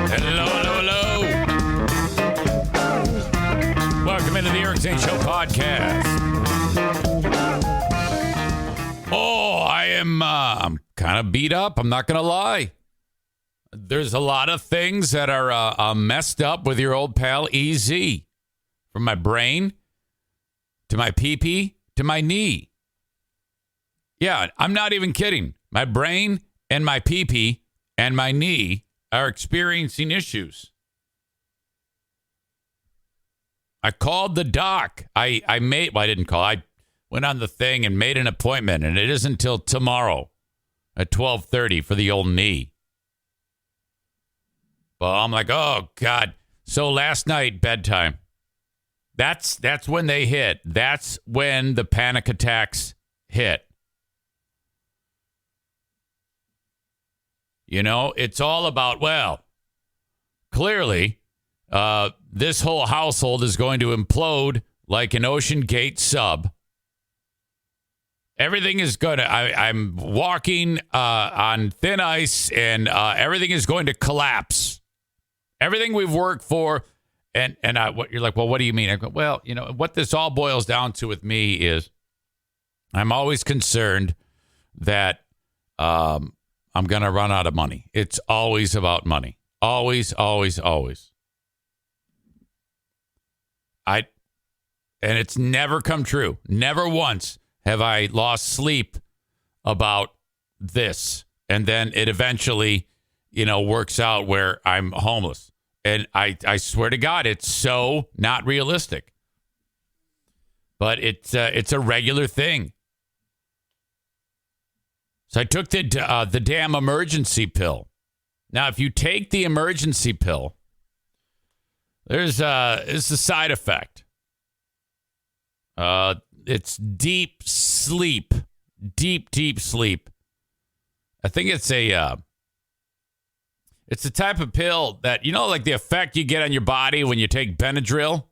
Hello, hello, hello. Welcome into the Eric Zane Show Podcast. Oh, I'm kind of beat up. I'm not going to lie. There's a lot of things that are messed up with your old pal EZ. From my brain to my pee-pee to my knee. Yeah, I'm not even kidding. My brain and my pee-pee and my knee are experiencing issues. I called the doc. I went on the thing and made an appointment, and it isn't until tomorrow at 12:30 for the old knee. But I'm like, oh, God. So last night, bedtime, that's when they hit. That's when the panic attacks hit. You know, it's all about, well, clearly, this whole household is going to implode like an Ocean Gate sub. Everything is going to, I'm walking on thin ice, and everything is going to collapse. Everything we've worked for, and what you're like, well, what do you mean? I go, well, you know, what this all boils down to with me is I'm always concerned that I'm going to run out of money. It's always about money. Always, always, always. And it's never come true. Never once have I lost sleep about this. And then it eventually, works out where I'm homeless. And I swear to God, it's so not realistic. But it's a regular thing. So I took the damn emergency pill. Now, if you take the emergency pill, there's a side effect. It's deep sleep, deep sleep. I think it's the type of pill that, like the effect you get on your body when you take Benadryl.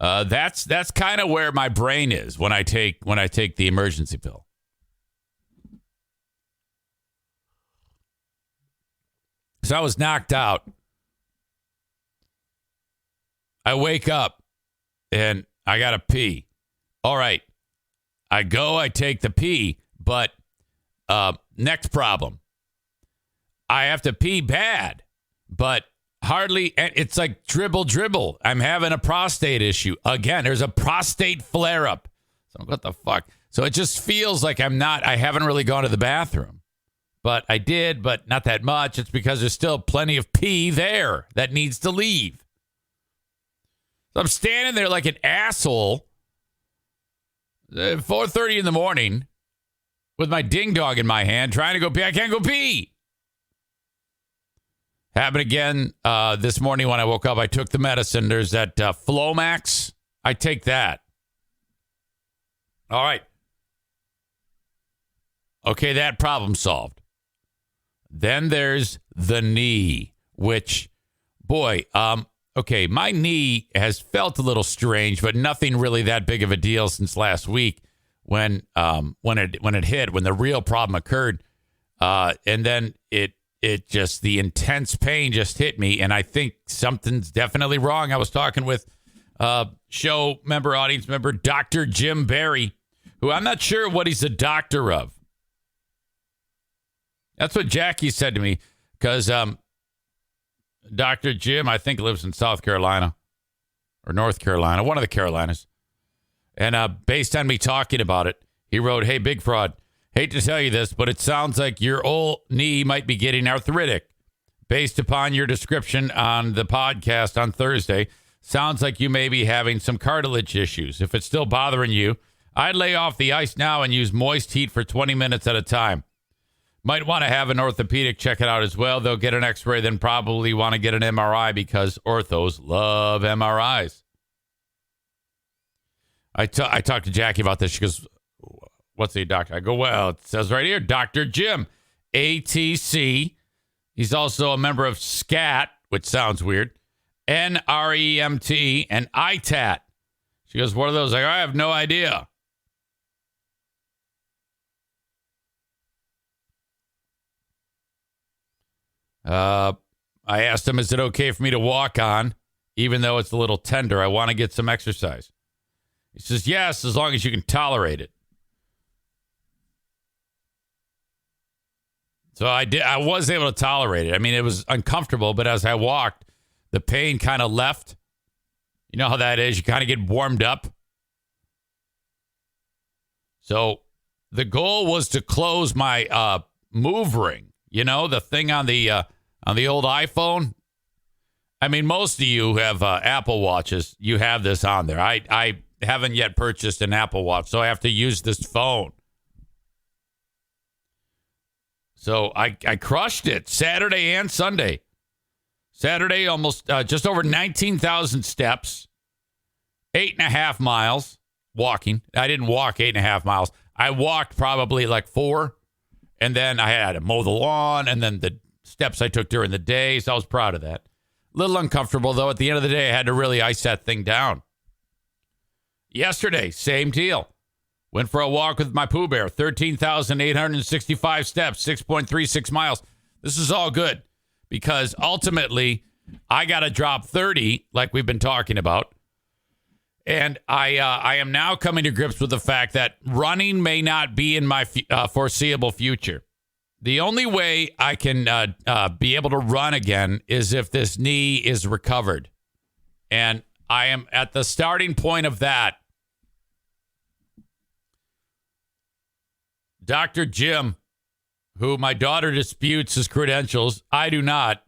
That's kind of where my brain is when I take the emergency pill. So I was knocked out. I wake up and I gotta pee. All right. I take the pee, but next problem. I have to pee bad, but hardly, it's like dribble. I'm having a prostate issue. Again, there's a prostate flare-up. So what the fuck? So it just feels like I haven't really gone to the bathroom. But I did, but not that much. It's because there's still plenty of pee there that needs to leave. So I'm standing there like an asshole at 4:30 in the morning with my ding dong in my hand trying to go pee. I can't go pee. Happened again this morning when I woke up. I took the medicine. There's that Flomax. I take that. All right. Okay, that problem solved. Then there's the knee, which, boy, okay, my knee has felt a little strange, but nothing really that big of a deal since last week when it hit, when the real problem occurred, and then the intense pain just hit me, and I think something's definitely wrong. I was talking with audience member, Dr. Jim Barry, who I'm not sure what he's a doctor of. That's what Jackie said to me, because Dr. Jim, I think, lives in South Carolina or North Carolina, one of the Carolinas. And based on me talking about it, he wrote, "Hey, Big Fraud, hate to tell you this, but it sounds like your old knee might be getting arthritic. Based upon your description on the podcast on Thursday, sounds like you may be having some cartilage issues. If it's still bothering you, I'd lay off the ice now and use moist heat for 20 minutes at a time. Might want to have an orthopedic check it out as well. They'll get an x-ray, then probably want to get an MRI because orthos love MRIs." I talked to Jackie about this. She goes, "What's the doctor?" I go, "Well, it says right here, Dr. Jim, ATC. He's also a member of SCAT, which sounds weird, NREMT, and ITAT." She goes, "What are those?" I go, "I have no idea." I asked him, is it okay for me to walk on, even though it's a little tender? I want to get some exercise. He says, yes, as long as you can tolerate it. So I did. I was able to tolerate it. I mean, it was uncomfortable, but as I walked, the pain kind of left. You know how that is. You kind of get warmed up. So the goal was to close my move ring. You know, the thing on the old iPhone. I mean, most of you have Apple Watches. You have this on there. I haven't yet purchased an Apple Watch, so I have to use this phone. So I crushed it Saturday and Sunday. Saturday, almost just over 19,000 steps, 8.5 miles walking. I didn't walk 8.5 miles. I walked probably like 4, and then I had to mow the lawn, and then the steps I took during the day. So I was proud of that. A little uncomfortable, though. At the end of the day, I had to really ice that thing down. Yesterday, same deal. Went for a walk with my Pooh Bear, 13,865 steps, 6.36 miles. This is all good because ultimately I got to drop 30 like we've been talking about. And I am now coming to grips with the fact that running may not be in my foreseeable future. The only way I can be able to run again is if this knee is recovered. And I am at the starting point of that. Dr. Jim, who my daughter disputes his credentials, I do not.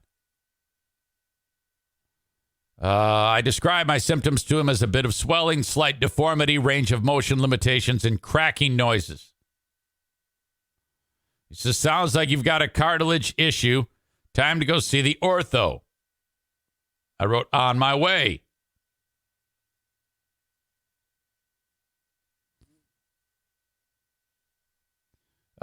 I describe my symptoms to him as a bit of swelling, slight deformity, range of motion limitations, and cracking noises. He says, sounds like you've got a cartilage issue. Time to go see the ortho. I wrote, on my way.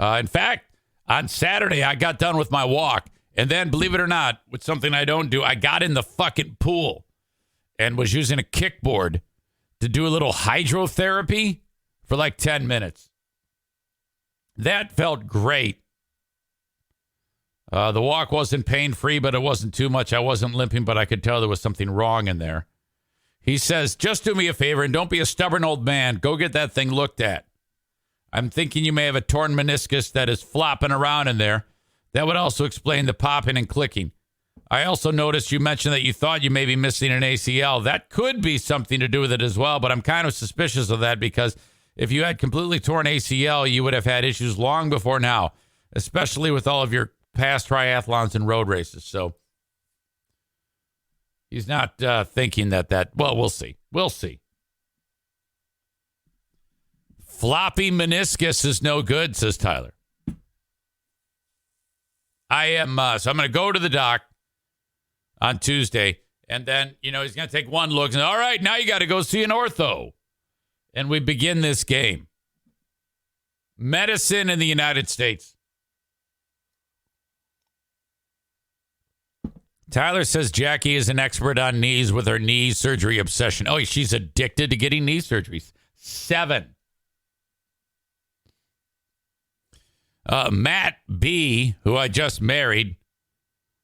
In fact, on Saturday, I got done with my walk. And then, believe it or not, with something I don't do, I got in the fucking pool and was using a kickboard to do a little hydrotherapy for like 10 minutes. That felt great. The walk wasn't pain-free, but it wasn't too much. I wasn't limping, but I could tell there was something wrong in there. He says, just do me a favor and don't be a stubborn old man. Go get that thing looked at. I'm thinking you may have a torn meniscus that is flopping around in there. That would also explain the popping and clicking. I also noticed you mentioned that you thought you may be missing an ACL. That could be something to do with it as well, but I'm kind of suspicious of that because if you had completely torn ACL, you would have had issues long before now, especially with all of your past triathlons and road races. So he's not thinking that, well, we'll see. We'll see. Floppy meniscus is no good, says Tyler. I am, so I'm going to go to the doc on Tuesday, and then, he's going to take one look and, all right, now you got to go see an ortho. And we begin this game. Medicine in the United States. Tyler says Jackie is an expert on knees with her knee surgery obsession. Oh, she's addicted to getting knee surgeries. 7. Matt B., who I just married,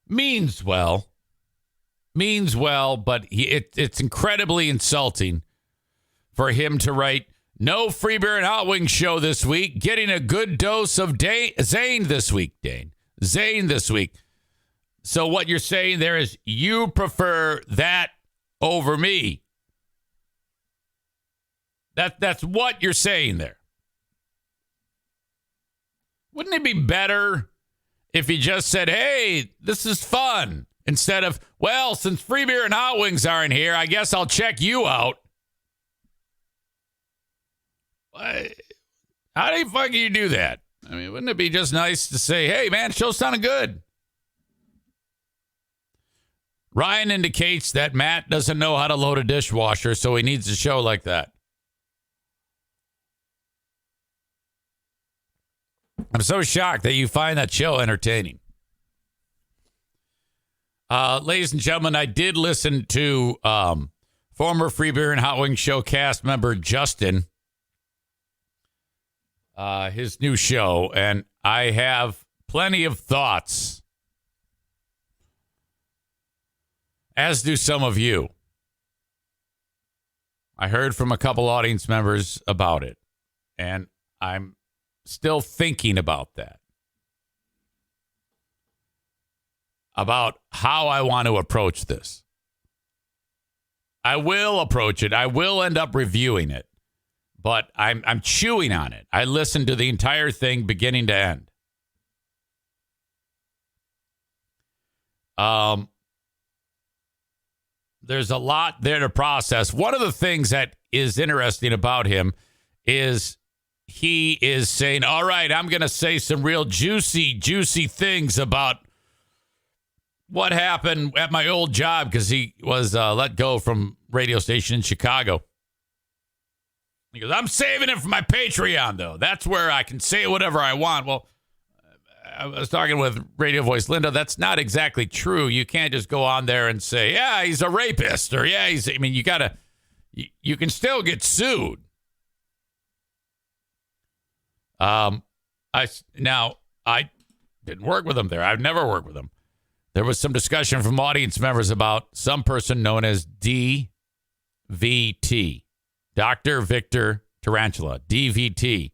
means well, but it's incredibly insulting for him to write, no free beer and hot wings show this week, getting a good dose of Zane this week, Zane this week. So what you're saying there is you prefer that over me. That's what you're saying there. Wouldn't it be better if he just said, hey, this is fun, instead of, well, since free beer and hot wings aren't here, I guess I'll check you out. How do you fucking you do that? I mean, wouldn't it be just nice to say, hey, man, show sounded good? Ryan indicates that Matt doesn't know how to load a dishwasher, so he needs a show like that. I'm so shocked that you find that show entertaining. Ladies and gentlemen, I did listen to former Free Beer and Hot Wings Show cast member Justin, his new show, and I have plenty of thoughts as do some of you. I heard from a couple audience members about it, and I'm still thinking about that. About how I want to approach this. I will approach it. I will end up reviewing it, but I'm chewing on it. I listened to the entire thing beginning to end. There's a lot there to process. One of the things that is interesting about him is he is saying, all right, I'm going to say some real juicy things about what happened at my old job, because he was let go from radio station in Chicago. He goes, I'm saving it for my Patreon, though. That's where I can say whatever I want. Well, I was talking with Radio Voice Linda. That's not exactly true. You can't just go on there and say, yeah, he's a rapist, or yeah, you can still get sued. I didn't work with him there. I've never worked with him. There was some discussion from audience members about some person known as DVT, Dr. Victor Tarantula, DVT,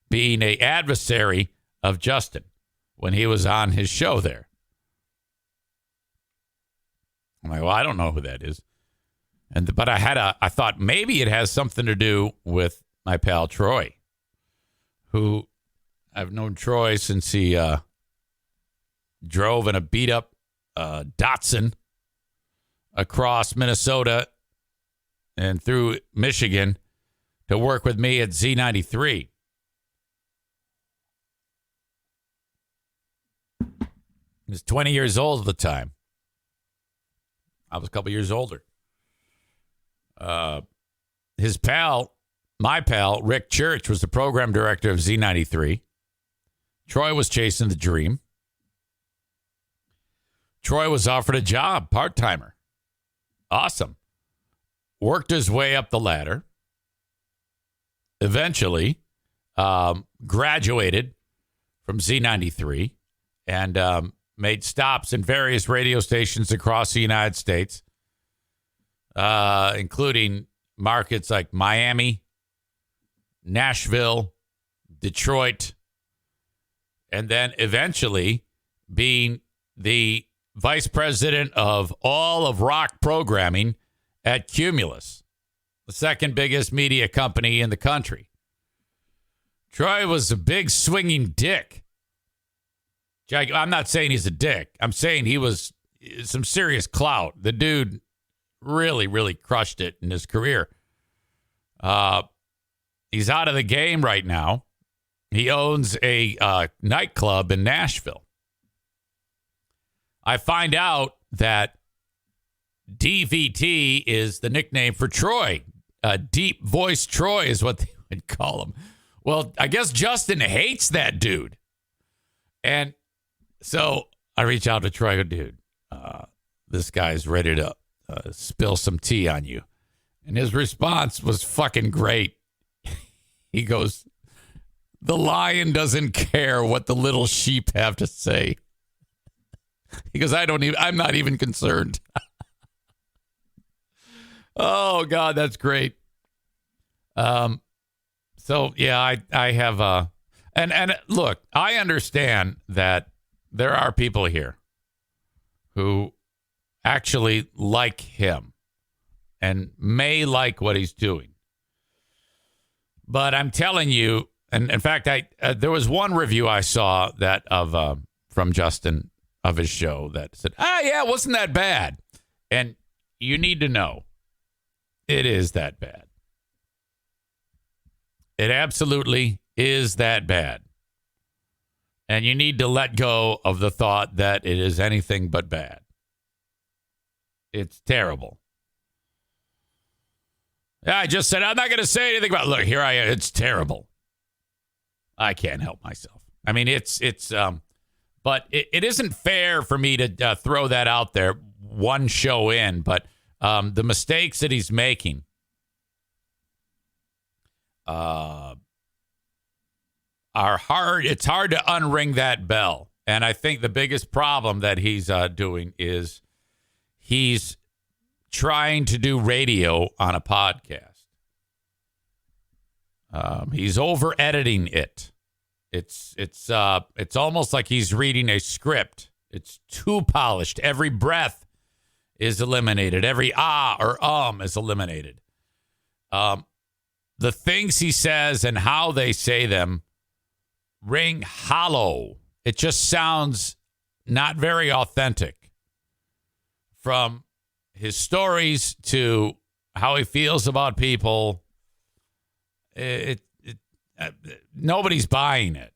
being an adversary of Justin when he was on his show there. I'm like, well, I don't know who that is. But I thought maybe it has something to do with my pal Troy, who I've known Troy since he drove in a beat-up Datsun across Minnesota and through Michigan to work with me at Z93. He was 20 years old at the time. I was a couple years older. His pal, my pal, Rick Church, was the program director of Z93. Troy was chasing the dream. Troy was offered a job, part-timer. Awesome. Worked his way up the ladder. Eventually, graduated from Z93 and made stops in various radio stations across the United States, including markets like Miami, Nashville, Detroit, and then eventually being the vice president of all of rock programming at Cumulus, the second biggest media company in the country. Troy was a big swinging dick. I'm not saying he's a dick. I'm saying he was some serious clout. The dude really, really crushed it in his career. He's out of the game right now. He owns a nightclub in Nashville. I find out that DVT is the nickname for Troy. Deep Voice Troy is what they would call him. Well, I guess Justin hates that dude. And so I reach out to Troy, I go, dude, this guy's ready to spill some tea on you. And his response was fucking great. He goes, the lion doesn't care what the little sheep have to say. He goes, I'm not even concerned. Oh, God, that's great. So, yeah, I have, and look, I understand that there are people here who actually like him and may like what he's doing. But I'm telling you, and in fact, there was one review I saw that from Justin of his show that said, yeah, wasn't that bad? And you need to know, it is that bad. It absolutely is that bad. And you need to let go of the thought that it is anything but bad. It's terrible. Yeah, I just said, I'm not going to say anything about it. Look, here I am. It's terrible. I can't help myself. I mean, but it isn't fair for me to throw that out there one show in, but the mistakes that he's making are hard. It's hard to unring that bell. And I think the biggest problem that he's doing is he's trying to do radio on a podcast. He's over editing it. It's almost like he's reading a script. It's too polished. Every breath is eliminated. Every ah or is eliminated. The things he says and how they say them ring hollow. It just sounds not very authentic. From his stories to how he feels about people, nobody's buying it.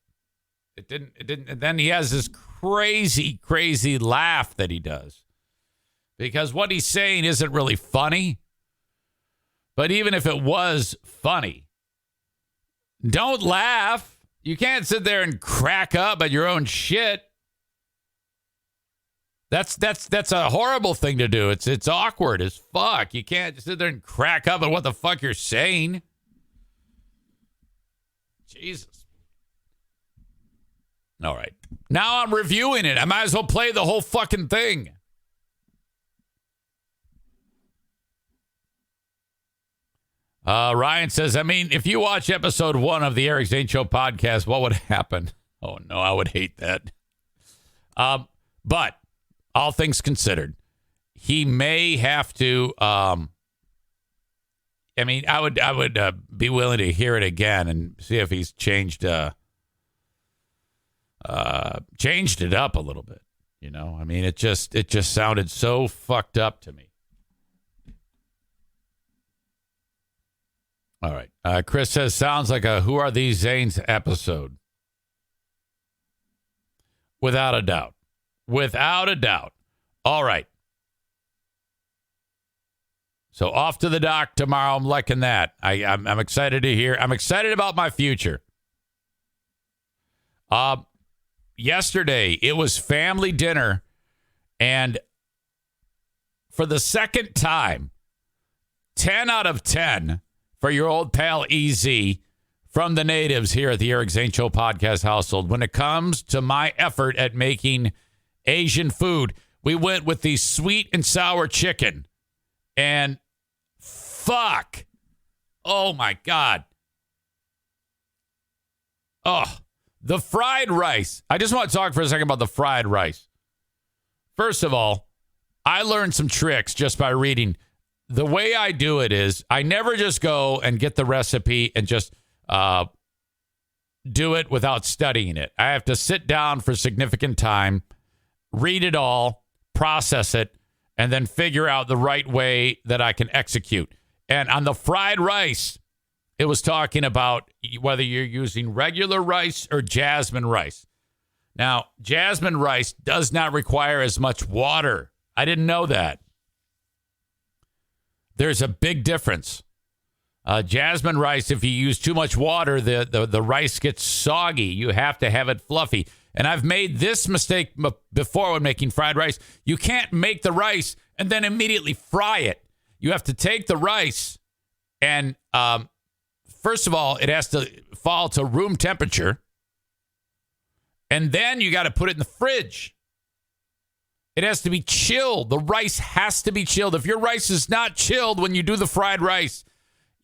It didn't. And then he has this crazy laugh that he does, because what he's saying isn't really funny. But even if it was funny, don't laugh. You can't sit there and crack up at your own shit. That's a horrible thing to do. It's awkward as fuck. You can't just sit there and crack up at what the fuck you're saying. Jesus. All right. Now I'm reviewing it. I might as well play the whole fucking thing. Ryan says, I mean, if you watch episode 1 of the Eric Zane Show podcast, what would happen? Oh, no, I would hate that. But all things considered, he may have to. I mean, I would be willing to hear it again and see if he's changed it up a little bit. You know, I mean, it just sounded so fucked up to me. All right. Chris says, sounds like a Who Are These Zanes episode. Without a doubt. Without a doubt. All right. So off to the dock tomorrow. I'm liking that. I'm excited to hear. I'm excited about my future. Yesterday, it was family dinner. And for the second time, 10 out of 10 for your old pal EZ from the natives here at the Eric Zane Show podcast household. When it comes to my effort at making Asian food, we went with the sweet and sour chicken. And fuck. Oh, my God. Oh, the fried rice. I just want to talk for a second about the fried rice. First of all, I learned some tricks just by reading. The way I do it is I never just go and get the recipe and just do it without studying it. I have to sit down for significant time, read it all, process it, and then figure out the right way that I can execute. And on the fried rice, it was talking about whether you're using regular rice or jasmine rice. Now, jasmine rice does not require as much water. I didn't know that. There's a big difference. Jasmine rice, if you use too much water, the rice gets soggy. You have to have it fluffy. And I've made this mistake before when making fried rice. You can't make the rice and then immediately fry it. You have to take the rice and, first of all, it has to fall to room temperature. And then you got to put it in the fridge. It has to be chilled. The rice has to be chilled. If your rice is not chilled when you do the fried rice,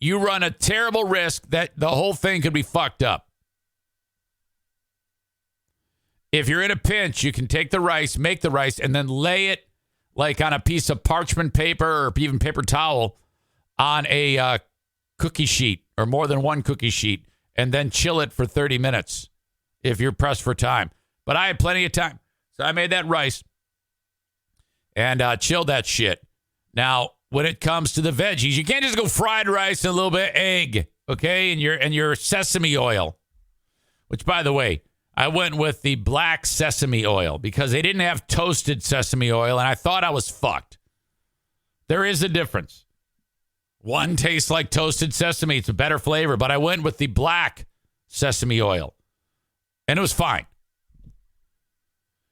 you run a terrible risk that the whole thing could be fucked up. If you're in a pinch, you can take the rice, make the rice, and then lay it like on a piece of parchment paper or even paper towel on a cookie sheet or more than one cookie sheet, and then chill it for 30 minutes if you're pressed for time. But I had plenty of time. So I made that rice and chilled that shit. Now, when it comes to the veggies, you can't just go fried rice and a little bit of egg, okay, and your sesame oil, which, by the way, I went with the black sesame oil because they didn't have toasted sesame oil, and I thought I was fucked. There is a difference. One tastes like toasted sesame. It's a better flavor, but I went with the black sesame oil, and it was fine.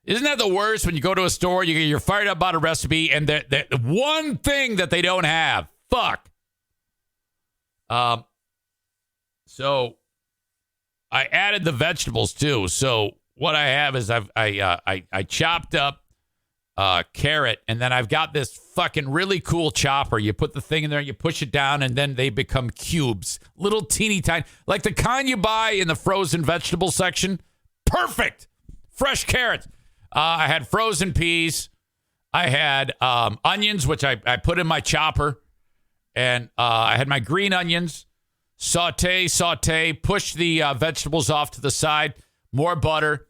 Isn't that the worst when you go to a store, you're fired up about a recipe, and the one thing that they don't have? Fuck. So I added the vegetables too. So what I have is I chopped up carrot, and then I've got this fucking really cool chopper. You put the thing in there, you push it down, and then they become cubes. Little teeny tiny, like the kind you buy in the frozen vegetable section. Perfect. Fresh carrots. I had frozen peas. I had onions, which I put in my chopper. And I had my green onions. Saute, push the vegetables off to the side. More butter.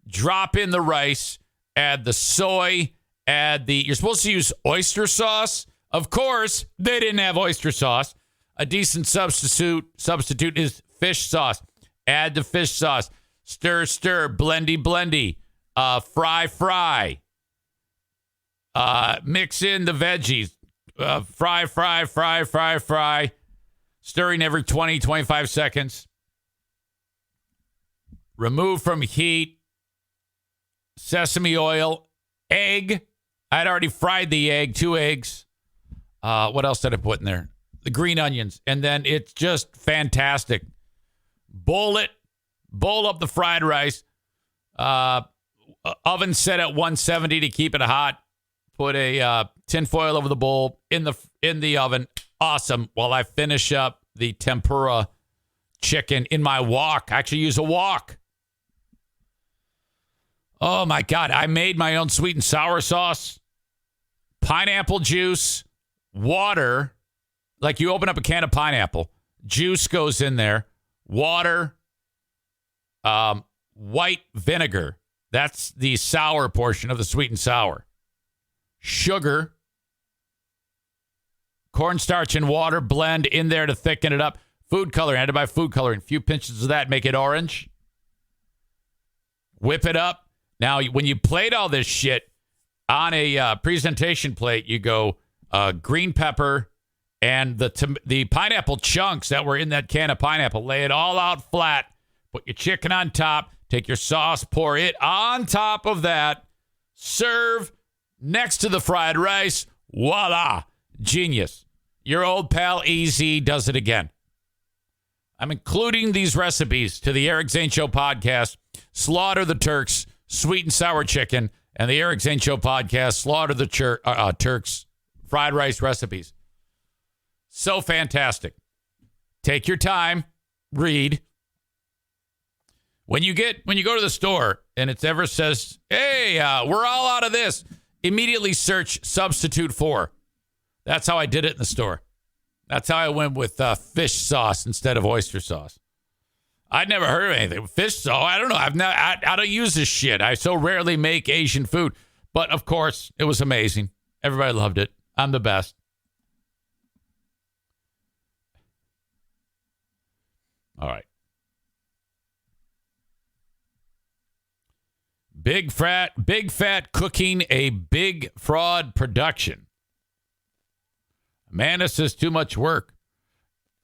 Drop in the rice. Add the soy. You're supposed to use oyster sauce. Of course, they didn't have oyster sauce. A decent substitute is fish sauce. Add the fish sauce. Stir, blendy. Fry. Mix in the veggies. Fry. Stirring every 20, 25 seconds. Remove from heat. Sesame oil. Egg. I'd already fried the egg. 2 eggs. What else did I put in there? The green onions. And then it's just fantastic. Bowl it. Bowl up the fried rice. Oven set at 170 to keep it hot. Put a tin foil over the bowl in the oven. Awesome. While I finish up the tempura chicken in my wok. I actually use a wok. Oh, my God. I made my own sweet and sour sauce. Pineapple juice. Water. Like you open up a can of pineapple. Juice goes in there. Water. White vinegar. That's the sour portion of the sweet and sour. Sugar. Cornstarch and water. Blend in there to thicken it up. Food coloring. I had to buy food coloring. A few pinches of that. Make it orange. Whip it up. Now, when you plate all this shit on a presentation plate, you go green pepper and the pineapple chunks that were in that can of pineapple. Lay it all out flat. Put your chicken on top. Take your sauce. Pour it on top of that. Serve next to the fried rice. Voila. Genius. Your old pal EZ does it again. I'm including these recipes to the Eric Zane Show podcast. Slaughter the Turks. Sweet and sour chicken, and the Eric Zane Show podcast, Slaughter the Turks, fried rice recipes. So fantastic. Take your time, read. When you go to the store and it ever says, hey, we're all out of this, immediately search substitute for. That's how I did it in the store. That's how I went with fish sauce instead of oyster sauce. I'd never heard of anything. Fish sauce, I don't know. I don't use this shit. I so rarely make Asian food. But, of course, it was amazing. Everybody loved it. I'm the best. All right. Big fat cooking, a big fraud production. Amanda says too much work.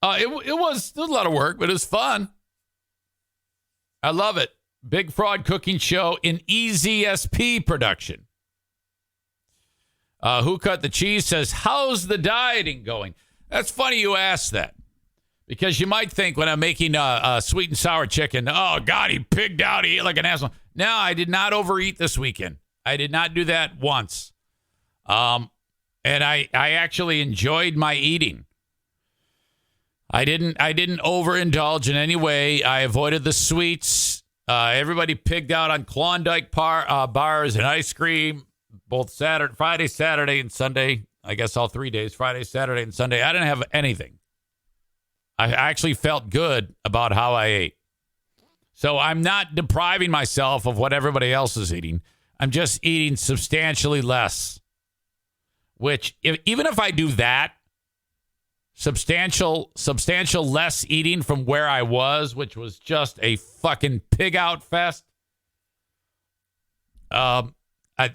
It was a lot of work, but it was fun. I love it. Big fraud cooking show in EZSP production. Who Cut the Cheese says, how's the dieting going? That's funny you asked that. Because you might think when I'm making sweet and sour chicken, oh, God, he pigged out. He ate like an asshole. No, I did not overeat this weekend. I did not do that once. And I actually enjoyed my eating. I didn't overindulge in any way. I avoided the sweets. Everybody pigged out on Klondike bars and ice cream, both Friday, Saturday, and Sunday. I guess all 3 days, Friday, Saturday, and Sunday. I didn't have anything. I actually felt good about how I ate. So I'm not depriving myself of what everybody else is eating. I'm just eating substantially less. Which, even if I do that, substantial less eating from where I was, which was just a fucking pig out fest.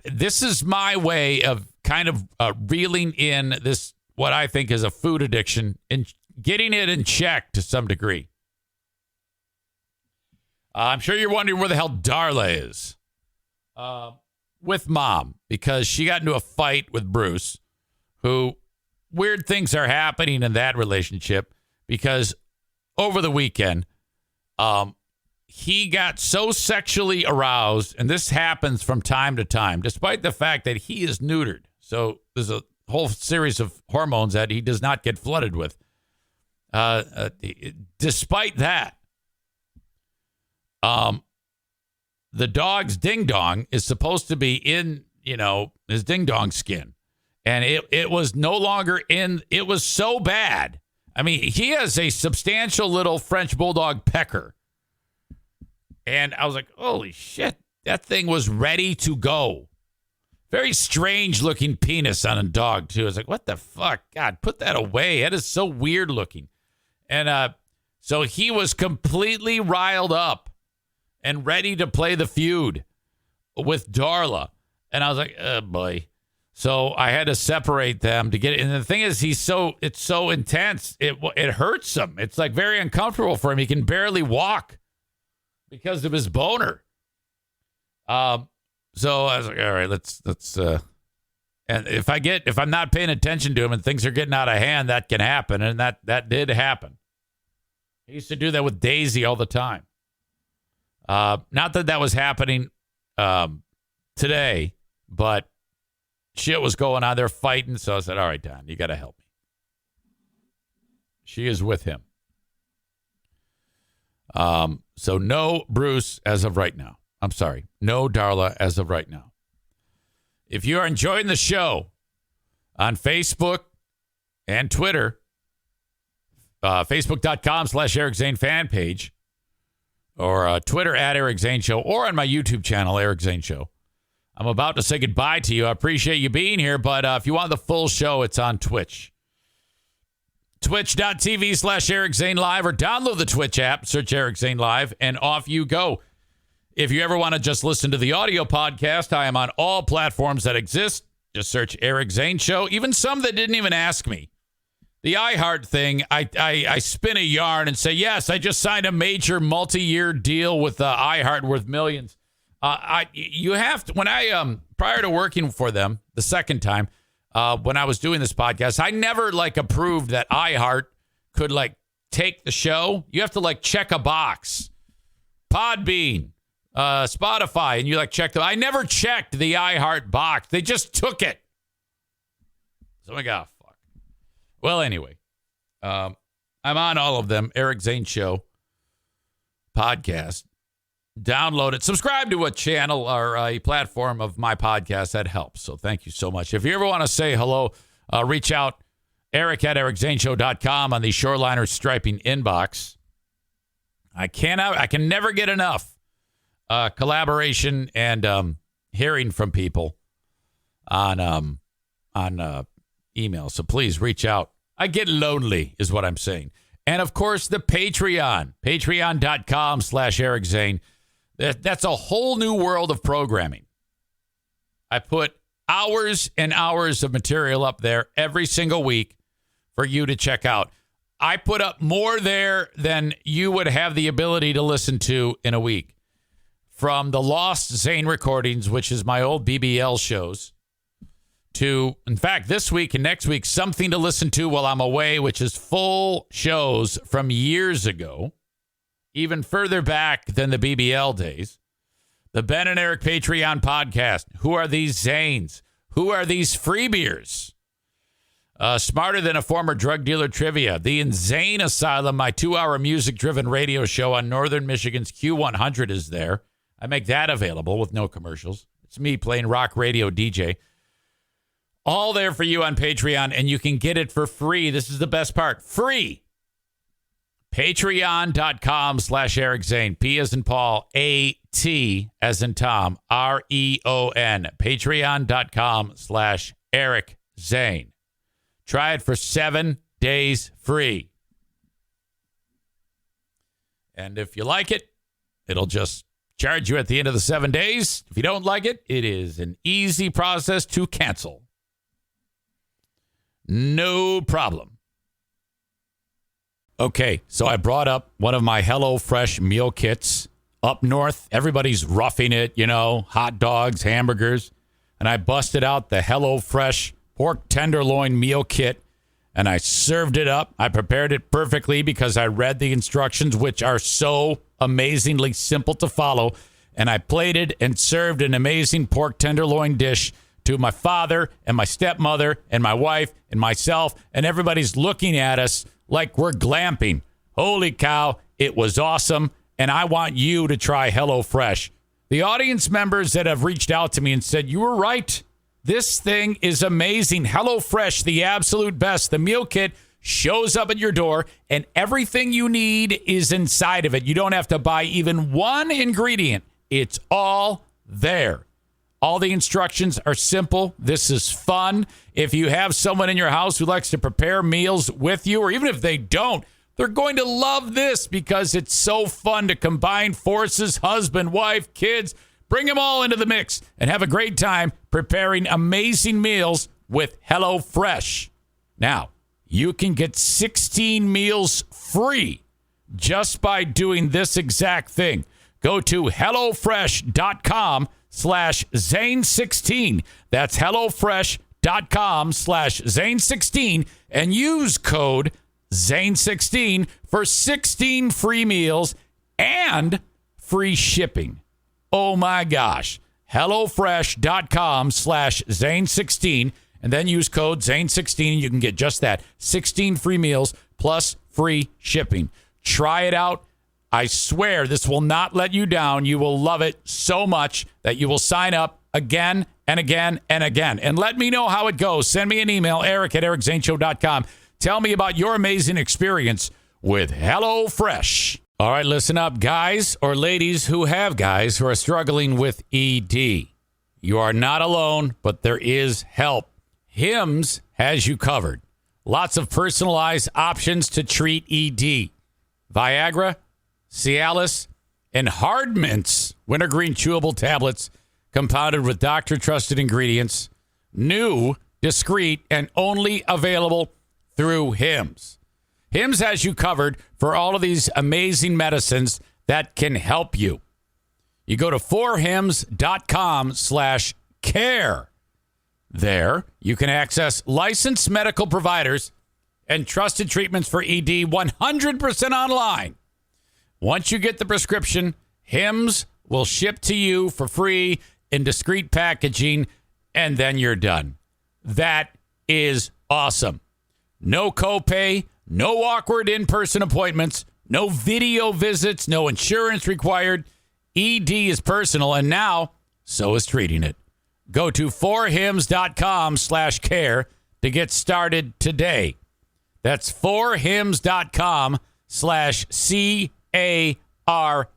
This is my way of kind of reeling in this, what I think is a food addiction, and getting it in check to some degree. I'm sure you're wondering where the hell Darla is. With Mom, because she got into a fight with Bruce, who weird things are happening in that relationship because over the weekend, he got so sexually aroused, and this happens from time to time, despite the fact that he is neutered. So there's a whole series of hormones that he does not get flooded with. Despite that, the dog's ding-dong is supposed to be in, his ding-dong skin. And it was no longer in. It was so bad. I mean, he has a substantial little French bulldog pecker. And I was like, holy shit, that thing was ready to go. Very strange looking penis on a dog, too. I was like, what the fuck? God, put that away. That is so weird looking. And so he was completely riled up and ready to play the feud with Darla. And I was like, oh, boy. So I had to separate them to get it. And the thing is, it's so intense. It hurts him. It's like very uncomfortable for him. He can barely walk because of his boner. So I was like, all right, let's and if I'm not paying attention to him and things are getting out of hand, that can happen. And that did happen. He used to do that with Daisy all the time. Not that was happening today, but shit was going on. They're fighting. So I said, all right, Don, you got to help me. She is with him. So no Bruce as of right now. I'm sorry. No Darla as of right now. If you are enjoying the show on Facebook and Twitter, Facebook.com/Eric Zane fan page, or Twitter @Eric Zane Show, or on my YouTube channel, Eric Zane Show. I'm about to say goodbye to you. I appreciate you being here, but if you want the full show, it's on Twitch. Twitch.tv/Eric Zane Live, or download the Twitch app, search Eric Zane Live, and off you go. If you ever want to just listen to the audio podcast, I am on all platforms that exist. Just search Eric Zane Show, even some that didn't even ask me. The iHeart thing, I spin a yarn and say, yes, I just signed a major multi-year deal with iHeart worth millions. You have to, when I prior to working for them the second time, when I was doing this podcast, I never approved that iHeart could take the show. You have to check a box. Podbean, Spotify, and you check them. I never checked the iHeart box. They just took it. So I got fuck. Well, anyway, I'm on all of them. Eric Zane Show podcast. Download it. Subscribe to a channel or a platform of my podcast. That helps. So thank you so much. If you ever want to say hello, reach out. Eric@ericzaneshow.com on the Shoreliner Striping inbox. I can never get enough collaboration and hearing from people on email. So please reach out. I get lonely is what I'm saying. And of course, the Patreon, patreon.com/Eric Zane. That's a whole new world of programming. I put hours and hours of material up there every single week for you to check out. I put up more there than you would have the ability to listen to in a week. From the Lost Zane recordings, which is my old BBL shows, to, in fact, this week and next week, something to listen to while I'm away, which is full shows from years ago, even further back than the BBL days. The Ben and Eric Patreon podcast. Who are these Zanes? Who are these freebeers? Smarter Than a Former Drug Dealer Trivia. The Insane Asylum, my 2-hour music-driven radio show on Northern Michigan's Q100 is there. I make that available with no commercials. It's me playing rock radio DJ. All there for you on Patreon, and you can get it for free. This is the best part. Free. Patreon.com/Eric Zane. P as in Paul, A-T as in Tom, R-E-O-N. Patreon.com/Eric Zane. Try it for 7 days free. And if you like it, it'll just charge you at the end of the 7 days. If you don't like it, it is an easy process to cancel. No problem. Okay, so I brought up one of my HelloFresh meal kits. Up north, everybody's roughing it, hot dogs, hamburgers. And I busted out the HelloFresh pork tenderloin meal kit, and I served it up. I prepared it perfectly because I read the instructions, which are so amazingly simple to follow. And I plated and served an amazing pork tenderloin dish to my father and my stepmother and my wife and myself. And everybody's looking at us like we're glamping. Holy cow, it was awesome. And I want you to try HelloFresh. The audience members that have reached out to me and said, you were right. This thing is amazing. HelloFresh, the absolute best. The meal kit shows up at your door, and everything you need is inside of it. You don't have to buy even one ingredient. It's all there. All the instructions are simple. This is fun. If you have someone in your house who likes to prepare meals with you, or even if they don't, they're going to love this because it's so fun to combine forces, husband, wife, kids. Bring them all into the mix and have a great time preparing amazing meals with HelloFresh. Now, you can get 16 meals free just by doing this exact thing. Go to HelloFresh.com/Zane16. That's HelloFresh.com/Zane16 and use code Zane16 for 16 free meals and free shipping. Oh my gosh. HelloFresh.com/Zane16 and then use code Zane16 and you can get just that. 16 free meals plus free shipping. Try it out. I swear this will not let you down. You will love it so much that you will sign up again and again and again. And let me know how it goes. Send me an email, Eric@EricZaneShow.com. Tell me about your amazing experience with HelloFresh. All right, listen up, guys or ladies who have guys who are struggling with ED. You are not alone, but there is help. Hims has you covered. Lots of personalized options to treat ED. Viagra, Cialis, and Hard Mints wintergreen chewable tablets compounded with doctor-trusted ingredients. New, discreet, and only available through Hims. Hims has you covered for all of these amazing medicines that can help you. You go to 4hims.com/care. There, you can access licensed medical providers and trusted treatments for ED 100% online. Once you get the prescription, Hims will ship to you for free in discreet packaging, and then you're done. That is awesome. No copay, no awkward in-person appointments, no video visits, no insurance required. ED is personal, and now so is treating it. Go to 4hims.com/care to get started today. That's 4hims.com/CARE.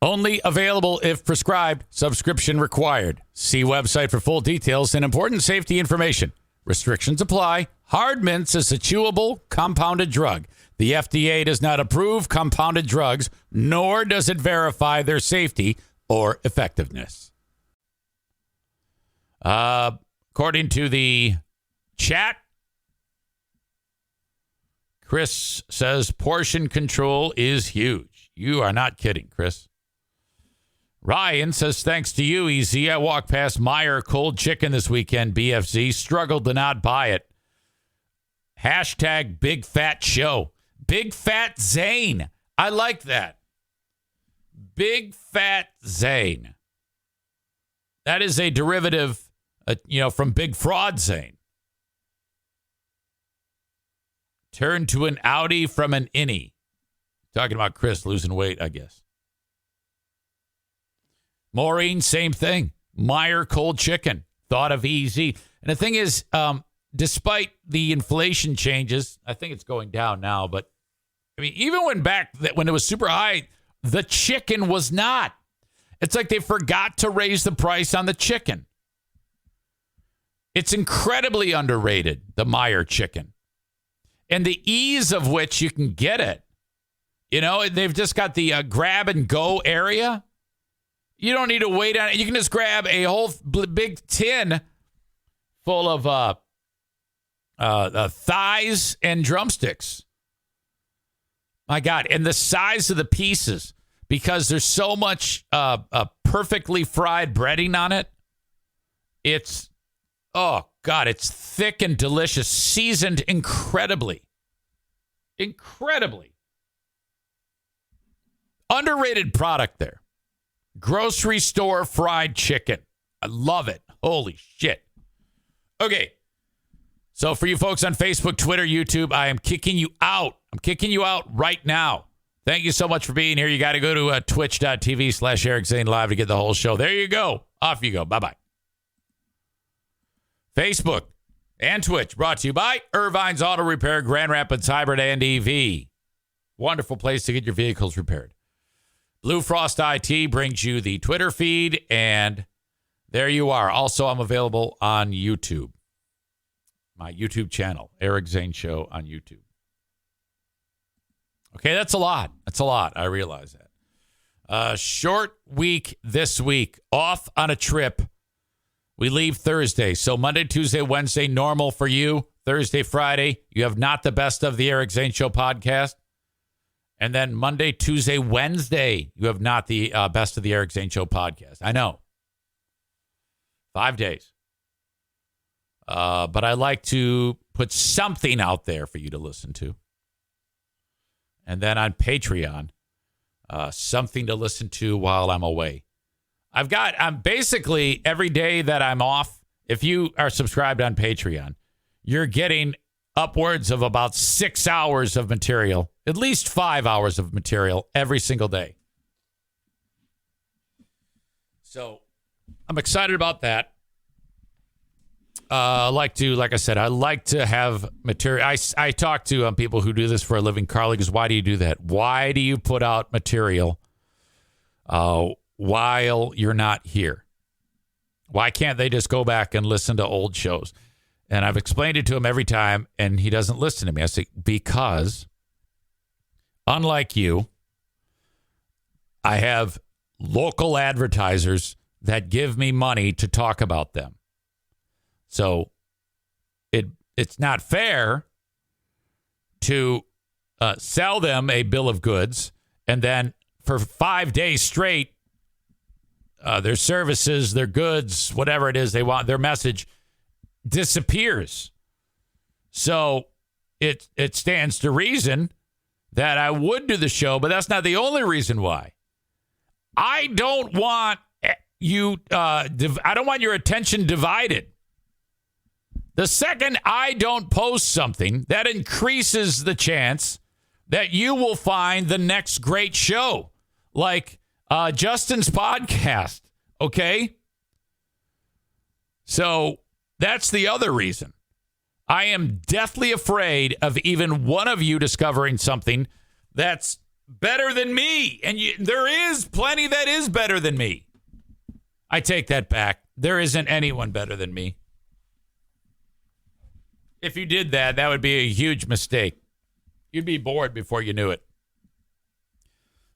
Only available if prescribed. Subscription required. See website for full details and important safety information. Restrictions apply. Hard Mints is a chewable, compounded drug. The FDA does not approve compounded drugs, nor does it verify their safety or effectiveness. According to the chat, Chris says portion control is huge. You are not kidding, Chris. Ryan says, thanks to you, EZ. I walked past Meyer Cold Chicken this weekend, BFZ. Struggled to not buy it. Hashtag Big Fat Show. Big Fat Zane. I like that. Big Fat Zane. That is a derivative, from Big Fraud Zane. Turn to an Audi from an innie. Talking about Chris losing weight, I guess. Maureen, same thing. Meyer Cold Chicken. Thought of EZ. And the thing is, despite the inflation changes, I think it's going down now, but I mean, even when it was super high, the chicken was not. It's like they forgot to raise the price on the chicken. It's incredibly underrated, the Meyer chicken. And the ease of which you can get it. They've just got the grab and go area. You don't need to wait on it. You can just grab a whole big tin full of thighs and drumsticks. My God. And the size of the pieces, because there's so much perfectly fried breading on it. It's, oh God, it's thick and delicious, seasoned incredibly. Incredibly. Underrated product there. Grocery store fried chicken. I love it. Holy shit. Okay. So for you folks on Facebook, Twitter, YouTube, I am kicking you out. I'm kicking you out right now. Thank you so much for being here. You got to go to twitch.tv/Eric Zane Live to get the whole show. There you go. Off you go. Bye-bye. Facebook and Twitch brought to you by Irvine's Auto Repair, Grand Rapids Hybrid and EV. Wonderful place to get your vehicles repaired. Blue Frost IT brings you the Twitter feed, and there you are. Also, I'm available on YouTube. My YouTube channel, Eric Zane Show on YouTube. Okay, that's a lot. That's a lot. I realize that. Short week this week. Off on a trip. We leave Thursday. So Monday, Tuesday, Wednesday, normal for you. Thursday, Friday, you have not the best of the Eric Zane Show podcast. And then Monday, Tuesday, Wednesday, you have not the best of the Eric Zane Show podcast. I know. 5 days. But I like to put something out there for you to listen to. And then on Patreon, something to listen to while I'm away. I'm basically every day that I'm off, if you are subscribed on Patreon, you're getting upwards of about 6 hours of material, at least 5 hours of material every single day. So I'm excited about that. I like to have material. I talk to people who do this for a living. Carly goes, why do you do that? Why do you put out material while you're not here? Why can't they just go back and listen to old shows? And I've explained it to him every time, and he doesn't listen to me. I say, because unlike you, I have local advertisers that give me money to talk about them. So it's not fair to sell them a bill of goods, and then for 5 days straight, their services, their goods, whatever it is they want, their message disappears. So it stands to reason that I would do the show, but that's not the only reason why. I don't want you. I don't want your attention divided. The second I don't post something, that increases the chance that you will find the next great show, like Justin's podcast, okay? So that's the other reason. I am deathly afraid of even one of you discovering something that's better than me. And there is plenty that is better than me. I take that back. There isn't anyone better than me. If you did that, that would be a huge mistake. You'd be bored before you knew it.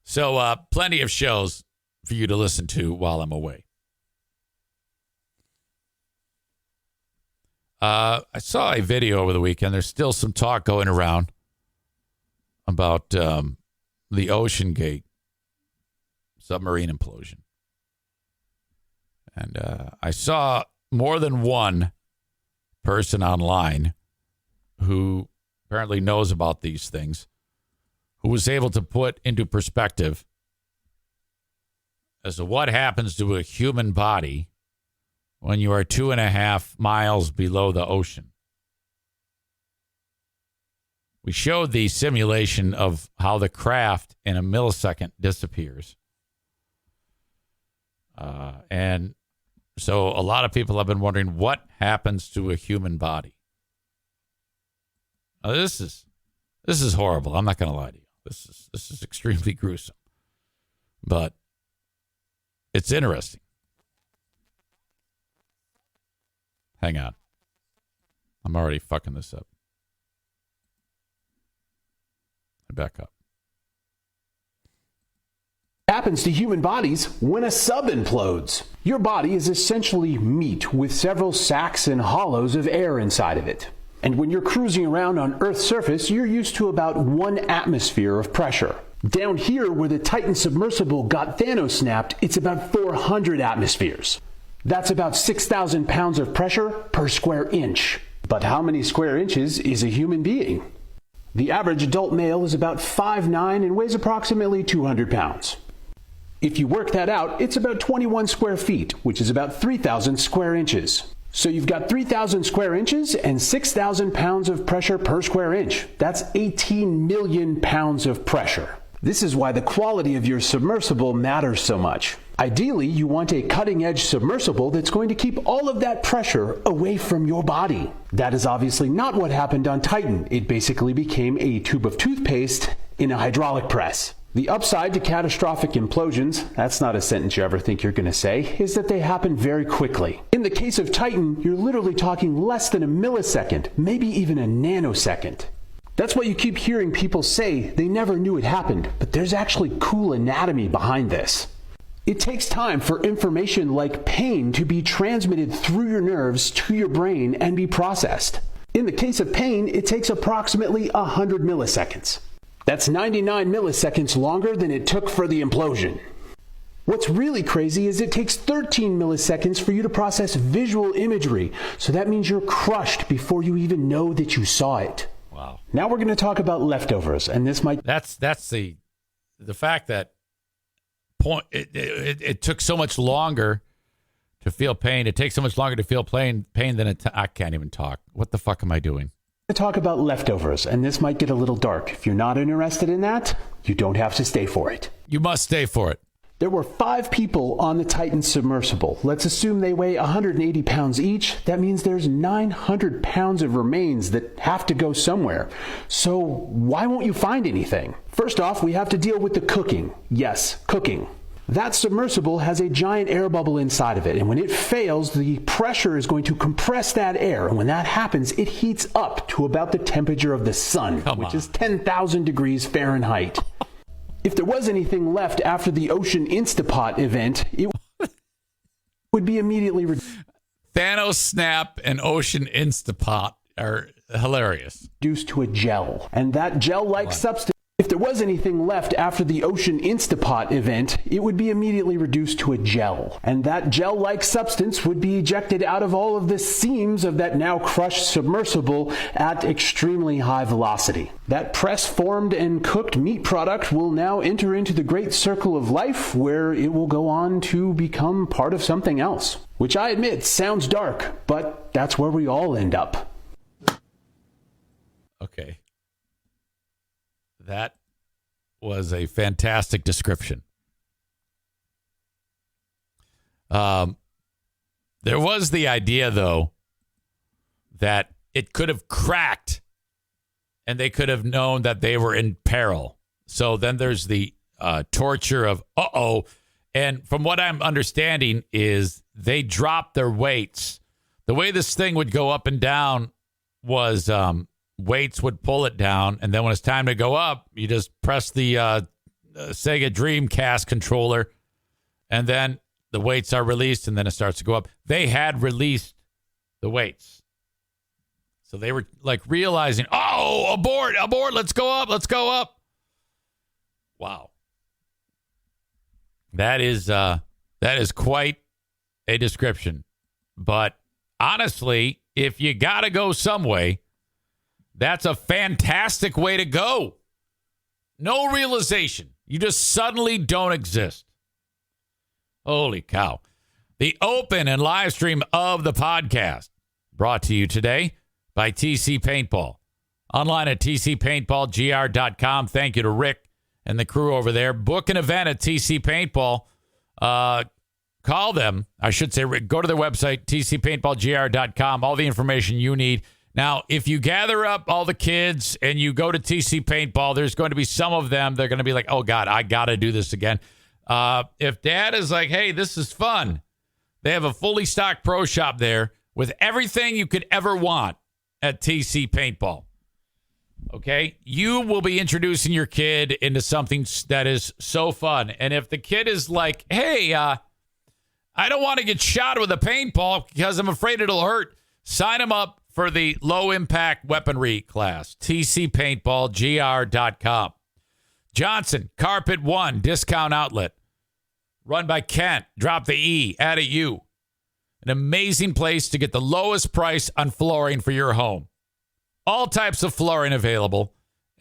So plenty of shows for you to listen to while I'm away. I saw a video over the weekend. There's still some talk going around about the Ocean Gate submarine implosion. And I saw more than one person online who apparently knows about these things, who was able to put into perspective as to what happens to a human body when you are 2.5 miles below the ocean. We showed the simulation of how the craft in a millisecond disappears. And so a lot of people have been wondering what happens to a human body. Now, this is horrible. I'm not going to lie to you. This is extremely gruesome. But it's interesting. Hang on. I'm already fucking this up. Back up. Happens to human bodies when a sub implodes. Your body is essentially meat with several sacs and hollows of air inside of it. And when you're cruising around on Earth's surface, you're used to about 1 atmosphere of pressure. Down here, where the Titan submersible got Thanos snapped, it's about 400 atmospheres. That's about 6,000 pounds of pressure per square inch. But how many square inches is a human being? The average adult male is about 5'9" and weighs approximately 200 pounds. If you work that out, it's about 21 square feet, which is about 3,000 square inches. So you've got 3,000 square inches and 6,000 pounds of pressure per square inch. That's 18 million pounds of pressure. This is why the quality of your submersible matters so much. Ideally, you want a cutting-edge submersible that's going to keep all of that pressure away from your body. That is obviously not what happened on Titan. It basically became a tube of toothpaste in a hydraulic press. The upside to catastrophic implosions, that's not a sentence you ever think you're going to say, is that they happen very quickly. In the case of Titan, you're literally talking less than a millisecond, maybe even a nanosecond. That's what you keep hearing people say. They never knew it happened, but there's actually cool anatomy behind this. It takes time for information like pain to be transmitted through your nerves to your brain and be processed. In the case of pain, it takes approximately 100 milliseconds. That's 99 milliseconds longer than it took for the implosion. What's really crazy is it takes 13 milliseconds for you to process visual imagery, so that means you're crushed before you even know that you saw it. Wow. Now we're going to talk about leftovers, and this might... That's the fact that it took so much longer to feel pain. It takes so much longer to feel pain than I can't even talk. What the fuck am I doing? To talk about leftovers, and this might get a little dark. If you're not interested in that, you don't have to stay for it. You must stay for it. There were 5 people on the Titan submersible. Let's assume they weigh 180 pounds each. That means there's 900 pounds of remains that have to go somewhere. So why won't you find anything? First off, we have to deal with the cooking. Yes, cooking. That submersible has a giant air bubble inside of it, and when it fails, the pressure is going to compress that air, and when that happens, it heats up to about the temperature of the sun, which is 10,000 degrees Fahrenheit. If there was anything left after the Ocean Instapot event, it would be immediately... Thanos Snap and Ocean Instapot are hilarious. ...reduced to a gel, and that gel-like substance... If there was anything left after the Ocean Instapot event, it would be immediately reduced to a gel. And that gel-like substance would be ejected out of all of the seams of that now crushed submersible at extremely high velocity. That press-formed and cooked meat product will now enter into the great circle of life where it will go on to become part of something else. Which I admit sounds dark, but that's where we all end up. Okay. That was a fantastic description. There was the idea, though, that it could have cracked and they could have known that they were in peril. So then there's the torture of, and from what I'm understanding is they dropped their weights. The way this thing would go up and down was... weights would pull it down, and then when it's time to go up, you just press the Sega Dreamcast controller, and then the weights are released, and then it starts to go up. They had released the weights. So they were like realizing, abort, let's go up. Wow. That is quite a description. But honestly, if you got to go some way, that's a fantastic way to go. No realization. You just suddenly don't exist. Holy cow. The open and live stream of the podcast brought to you today by TC Paintball. Online at tcpaintballgr.com. Thank you to Rick and the crew over there. Book an event at TC Paintball. Call them. I should say, go to their website, tcpaintballgr.com. All the information you need. Now, if you gather up all the kids and you go to TC Paintball, there's going to be some of them, they're going to be like, oh, God, I got to do this again. If dad is like, hey, this is fun, they have a fully stocked pro shop there with everything you could ever want at TC Paintball. Okay? You will be introducing your kid into something that is so fun. And if the kid is like, hey, I don't want to get shot with a paintball because I'm afraid it'll hurt, sign them up for the low-impact weaponry class, tcpaintballgr.com. Johnson, Carpet One, discount outlet. Run by Kent. Drop the E, add a U. An amazing place to get the lowest price on flooring for your home. All types of flooring available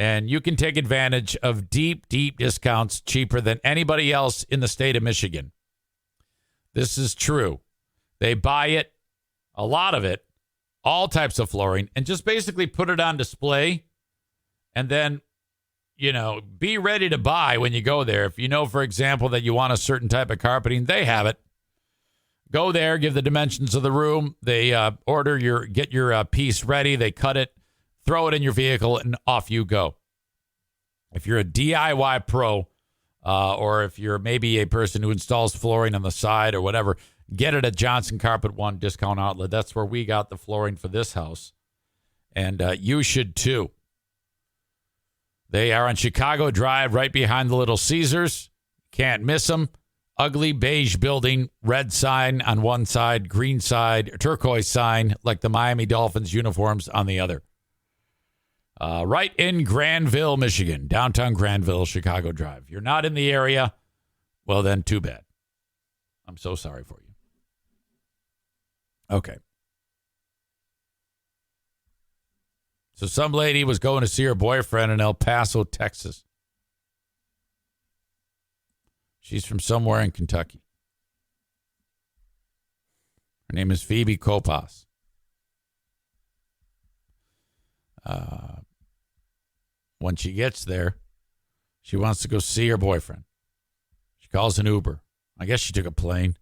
And you can take advantage of deep, deep discounts cheaper than anybody else in the state of Michigan. This is true. They buy it, a lot of it, all types of flooring, and just basically put it on display. And then, be ready to buy when you go there. If you know, for example, that you want a certain type of carpeting, they have it. Go there, give the dimensions of the room. They get your piece ready. They cut it, throw it in your vehicle, and off you go. If you're a DIY pro, or if you're maybe a person who installs flooring on the side or whatever, get it at Johnson Carpet One Discount Outlet. That's where we got the flooring for this house. And you should too. They are on Chicago Drive, right behind the Little Caesars. Can't miss them. Ugly beige building, red sign on one side, green side, turquoise sign, like the Miami Dolphins uniforms on the other. Right in Granville, Michigan, downtown Granville, Chicago Drive. If you're not in the area, well, then too bad. I'm so sorry for you. Okay. So some lady was going to see her boyfriend in El Paso, Texas. She's from somewhere in Kentucky. Her name is Phoebe Kopas. When she gets there, she wants to go see her boyfriend. She calls an Uber. I guess she took a plane.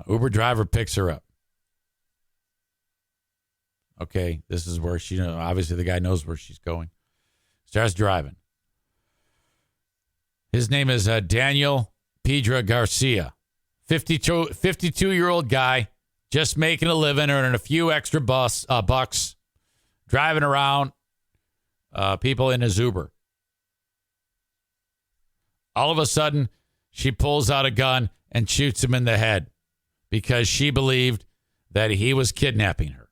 Uber driver picks her up. Okay, this is where obviously the guy knows where she's going. Starts driving. His name is Daniel Pedra Garcia. 52-year-old guy, just making a living, earning a few extra bucks, driving around people in his Uber. All of a sudden, she pulls out a gun and shoots him in the head because she believed that he was kidnapping her.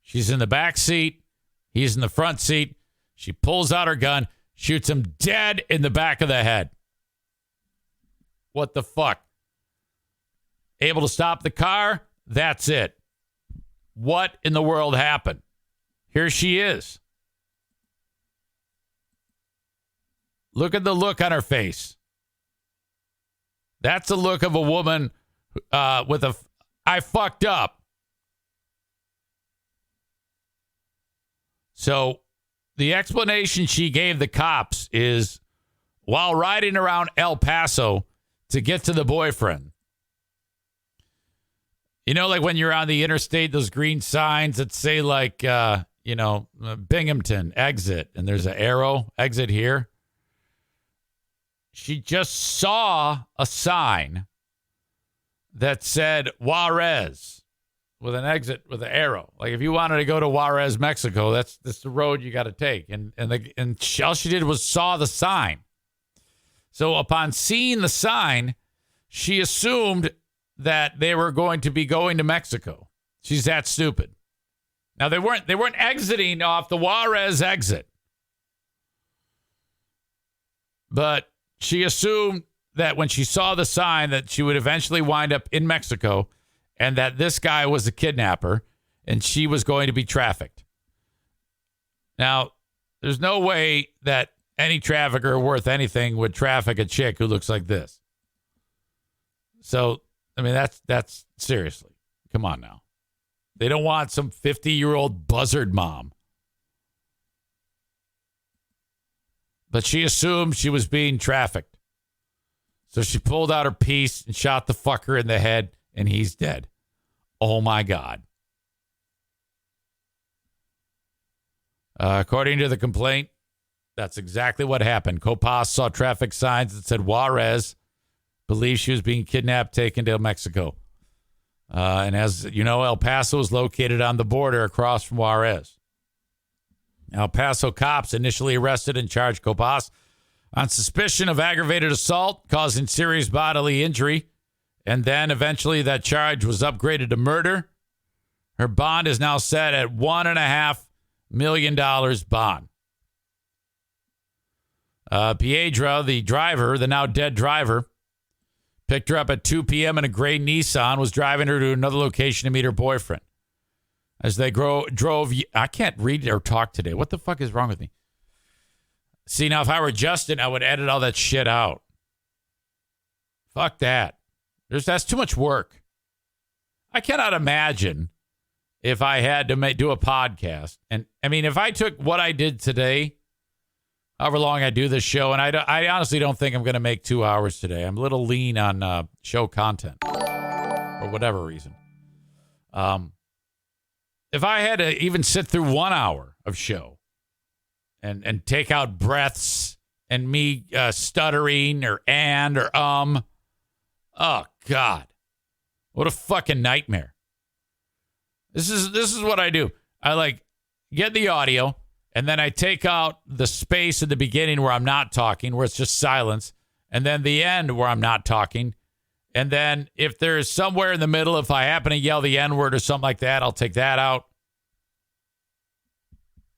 She's in the back seat. He's in the front seat. She pulls out her gun, shoots him dead in the back of the head. What the fuck? Able to stop the car? That's it. What in the world happened? Here she is. Look at the look on her face. That's the look of a woman with a, I fucked up. So the explanation she gave the cops is while riding around El Paso to get to the boyfriend. You know, like when you're on the interstate, those green signs that say like, Binghamton, exit, and there's an arrow, exit here. She just saw a sign that said Juarez with an exit with an arrow. Like if you wanted to go to Juarez, Mexico, that's the road you got to take. And all she did was saw the sign. So upon seeing the sign, she assumed that they were going to be going to Mexico. She's that stupid. Now they weren't exiting off the Juarez exit. But she assumed that when she saw the sign that she would eventually wind up in Mexico and that this guy was a kidnapper and she was going to be trafficked. Now, there's no way that any trafficker worth anything would traffic a chick who looks like this. So, I mean, that's seriously, come on now. They don't want some 50-year-old buzzard mom. But she assumed she was being trafficked. So she pulled out her piece and shot the fucker in the head, and he's dead. Oh, my God. According to the complaint, that's exactly what happened. Copas saw traffic signs that said Juarez, believed she was being kidnapped, taken to Mexico. And as you know, El Paso is located on the border across from Juarez. El Paso cops initially arrested and charged Copas on suspicion of aggravated assault causing serious bodily injury. And then eventually that charge was upgraded to murder. Her bond is now set at $1.5 million bond. Piedra, the driver, the now dead driver, Picked her up at 2 p.m. in a gray Nissan, was driving her to another location to meet her boyfriend. As they drove, I can't read or talk today. What the fuck is wrong with me? See, now if I were Justin, I would edit all that shit out. Fuck that. That's too much work. I cannot imagine if I had to do a podcast. And I mean, if I took what I did today, however long I do this show, and I honestly don't think I'm going to make 2 hours today. I'm a little lean on show content for whatever reason. If I had to even sit through 1 hour of show and take out breaths and me stuttering or oh God, what a fucking nightmare. This is what I do. I get the audio, and then I take out the space at the beginning where I'm not talking, where it's just silence, and then the end where I'm not talking. And then if there's somewhere in the middle, if I happen to yell the N-word or something like that, I'll take that out.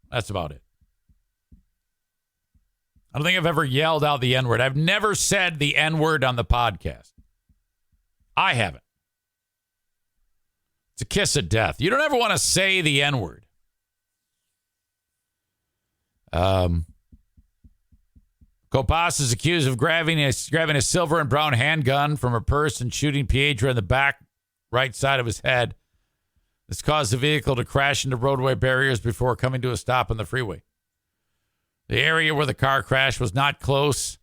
That's about it. I don't think I've ever yelled out the N-word. I've never said the N-word on the podcast. I haven't. It's a kiss of death. You don't ever want to say the N-word. Copas is accused of grabbing a silver and brown handgun from her purse and shooting Piedra in the back right side of his head. This caused the vehicle to crash into roadway barriers before coming to a stop on the freeway. The area where the car crashed was not close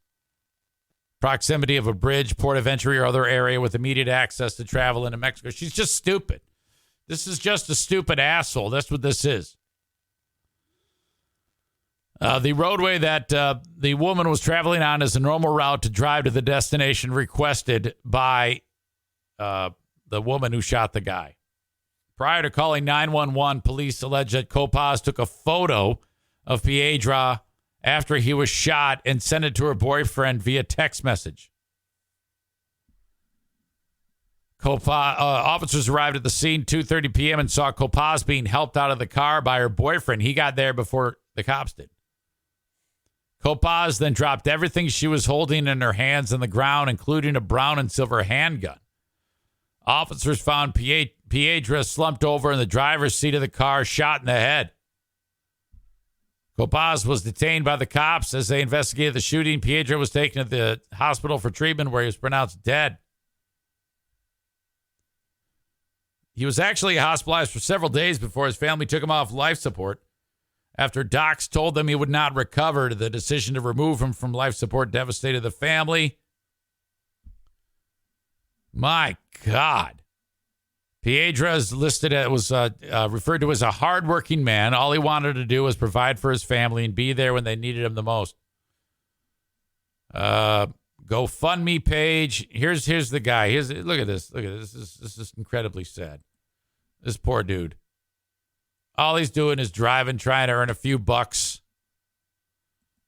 proximity of a bridge, port of entry, or other area with immediate access to travel into Mexico. She's just stupid. This is just a stupid asshole. That's what this is. The roadway that the woman was traveling on is a normal route to drive to the destination requested by the woman who shot the guy. Prior to calling 911, police allege that Copas took a photo of Piedra after he was shot and sent it to her boyfriend via text message. Officers arrived at the scene 2:30 p.m. and saw Copas being helped out of the car by her boyfriend. He got there before the cops did. Copas then dropped everything she was holding in her hands on the ground, including a brown and silver handgun. Officers found Piedra slumped over in the driver's seat of the car, shot in the head. Copas was detained by the cops as they investigated the shooting. Piedra was taken to the hospital for treatment where he was pronounced dead. He was actually hospitalized for several days before his family took him off life support. After docs told them he would not recover, the decision to remove him from life support devastated the family. My God. Piedra is listed as was referred to as a hardworking man. All he wanted to do was provide for his family and be there when they needed him the most. GoFundMe page. Here's the guy. Look at this. Look at this. This is incredibly sad. This poor dude. All he's doing is driving, trying to earn a few bucks.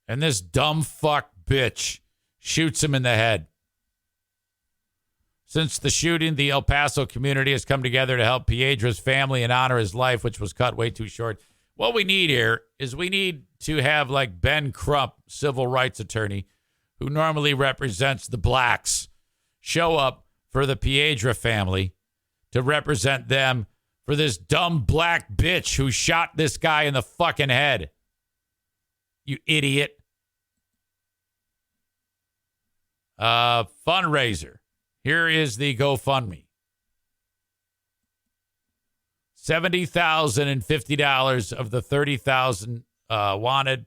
And this dumb fuck bitch shoots him in the head. Since the shooting, the El Paso community has come together to help Piedra's family and honor his life, which was cut way too short. What we need here is we need to have like Ben Crump, civil rights attorney, who normally represents the blacks, show up for the Piedra family to represent them for this dumb black bitch who shot this guy in the fucking head. You idiot. Fundraiser. Here is the GoFundMe. $70,050 of the $30,000 wanted.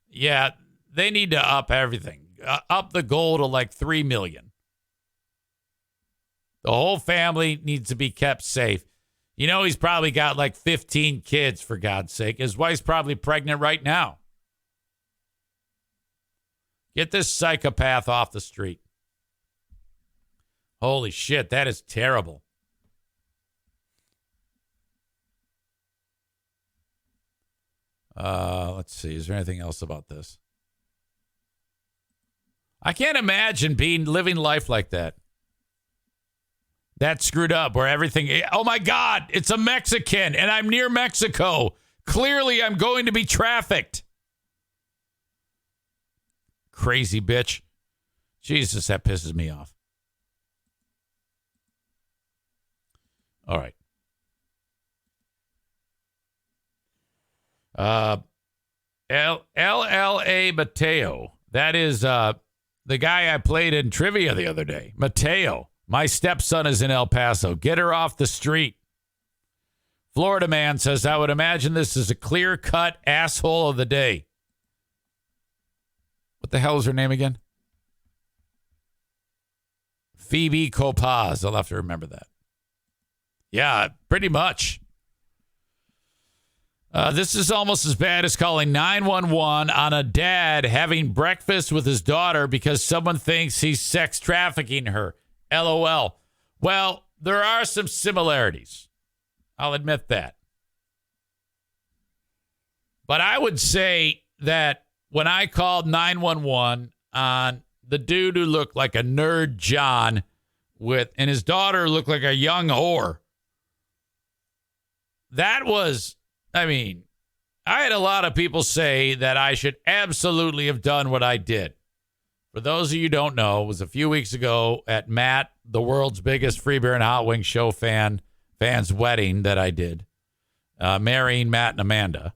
Yeah, they need to up everything. Up the goal to like $3 million. The whole family needs to be kept safe. You know, he's probably got like 15 kids, for God's sake. His wife's probably pregnant right now. Get this psychopath off the street. Holy shit, that is terrible. Let's see. Is there anything else about this? I can't imagine living life like that. That's screwed up where everything, oh my God, it's a Mexican and I'm near Mexico. Clearly I'm going to be trafficked. Crazy bitch. Jesus, that pisses me off. All right. LLA Mateo. That is the guy I played in trivia the other day. Mateo. My stepson is in El Paso. Get her off the street. Florida man says, I would imagine this is a clear-cut asshole of the day. What the hell is her name again? Phoebe Copaz. I'll have to remember that. Yeah, pretty much. This is almost as bad as calling 911 on a dad having breakfast with his daughter because someone thinks he's sex trafficking her. LOL. Well, there are some similarities. I'll admit that. But I would say that when I called 911 on the dude who looked like a nerd John and his daughter looked like a young whore, that was, I mean, I had a lot of people say that I should absolutely have done what I did. For those of you who don't know, it was a few weeks ago at Matt, the world's biggest free beer and hot wing show fan's wedding that I did, marrying Matt and Amanda.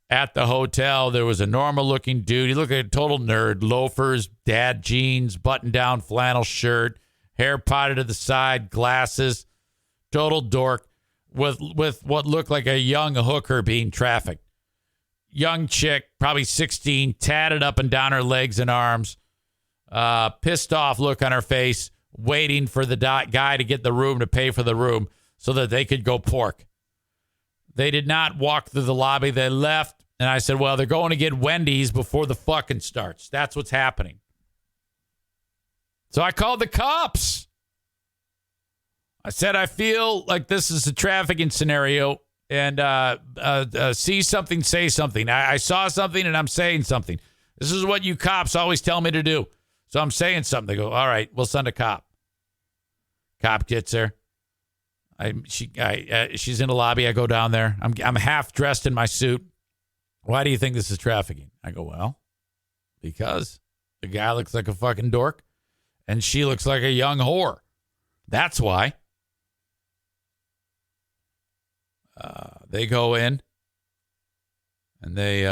At the hotel, there was a normal-looking dude. He looked like a total nerd. Loafers, dad jeans, button-down flannel shirt, hair potted to the side, glasses, total dork, with what looked like a young hooker being trafficked. Young chick, probably 16, tatted up and down her legs and arms, pissed off look on her face, waiting for the guy to get the room to pay for the room so that they could go pork. They did not walk through the lobby. They left, and I said, well, they're going to get Wendy's before the fucking starts. That's what's happening. So I called the cops. I said, I feel like this is a trafficking scenario, and see something, say something. I saw something, and I'm saying something. This is what you cops always tell me to do. So I'm saying something. They go, all right, we'll send a cop. Cop gets her. She's in the lobby. I go down there. I'm half dressed in my suit. Why do you think this is trafficking? I go, well, because the guy looks like a fucking dork, and she looks like a young whore. That's why. They go in, and they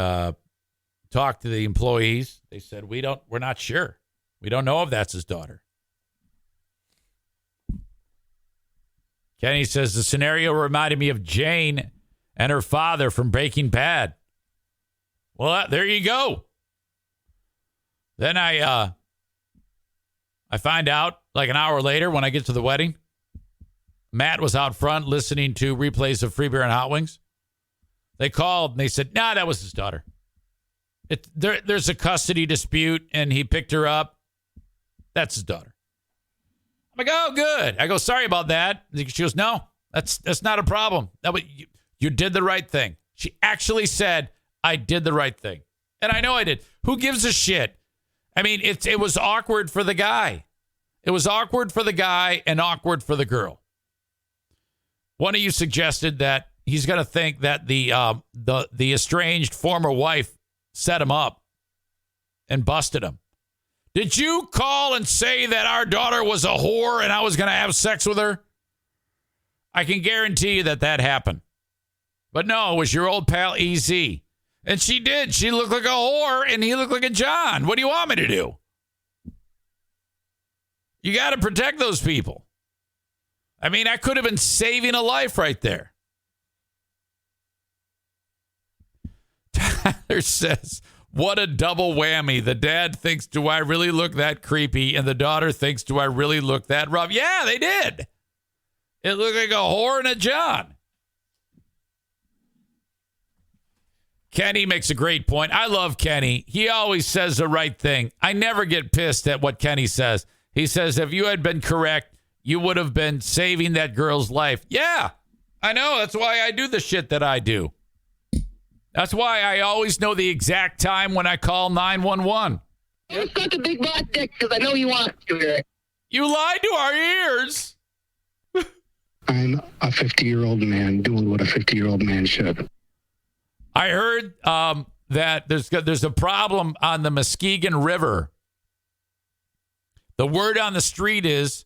talk to the employees. They said, we're not sure. We don't know if that's his daughter. Kenny says the scenario reminded me of Jane and her father from Breaking Bad. Well, there you go. Then I find out like an hour later when I get to the wedding, Matt was out front listening to replays of Free Beer and Hot Wings. They called and they said, nah, that was his daughter. There's a custody dispute and he picked her up. That's his daughter. I'm like, oh, good. I go, sorry about that. She goes, no, that's not a problem. You did the right thing. She actually said, I did the right thing. And I know I did. Who gives a shit? I mean, it was awkward for the guy. It was awkward for the guy and awkward for the girl. One of you suggested that he's going to think that the estranged former wife set him up and busted him. Did you call and say that our daughter was a whore and I was going to have sex with her? I can guarantee you that happened. But no, it was your old pal EZ. And she did. She looked like a whore and he looked like a John. What do you want me to do? You got to protect those people. I mean, I could have been saving a life right there. Tyler says, what a double whammy. The dad thinks, do I really look that creepy? And the daughter thinks, do I really look that rough? Yeah, they did. It looked like a whore and a John. Kenny makes a great point. I love Kenny. He always says the right thing. I never get pissed at what Kenny says. He says, if you had been correct, you would have been saving that girl's life. Yeah, I know. That's why I do the shit that I do. That's why I always know the exact time when I call 911. You're such a big black dick because I know you want to hear it. You lied to our ears. I'm a 50-year-old man doing what a 50-year-old man should. I heard that there's a problem on the Muskegon River. The word on the street is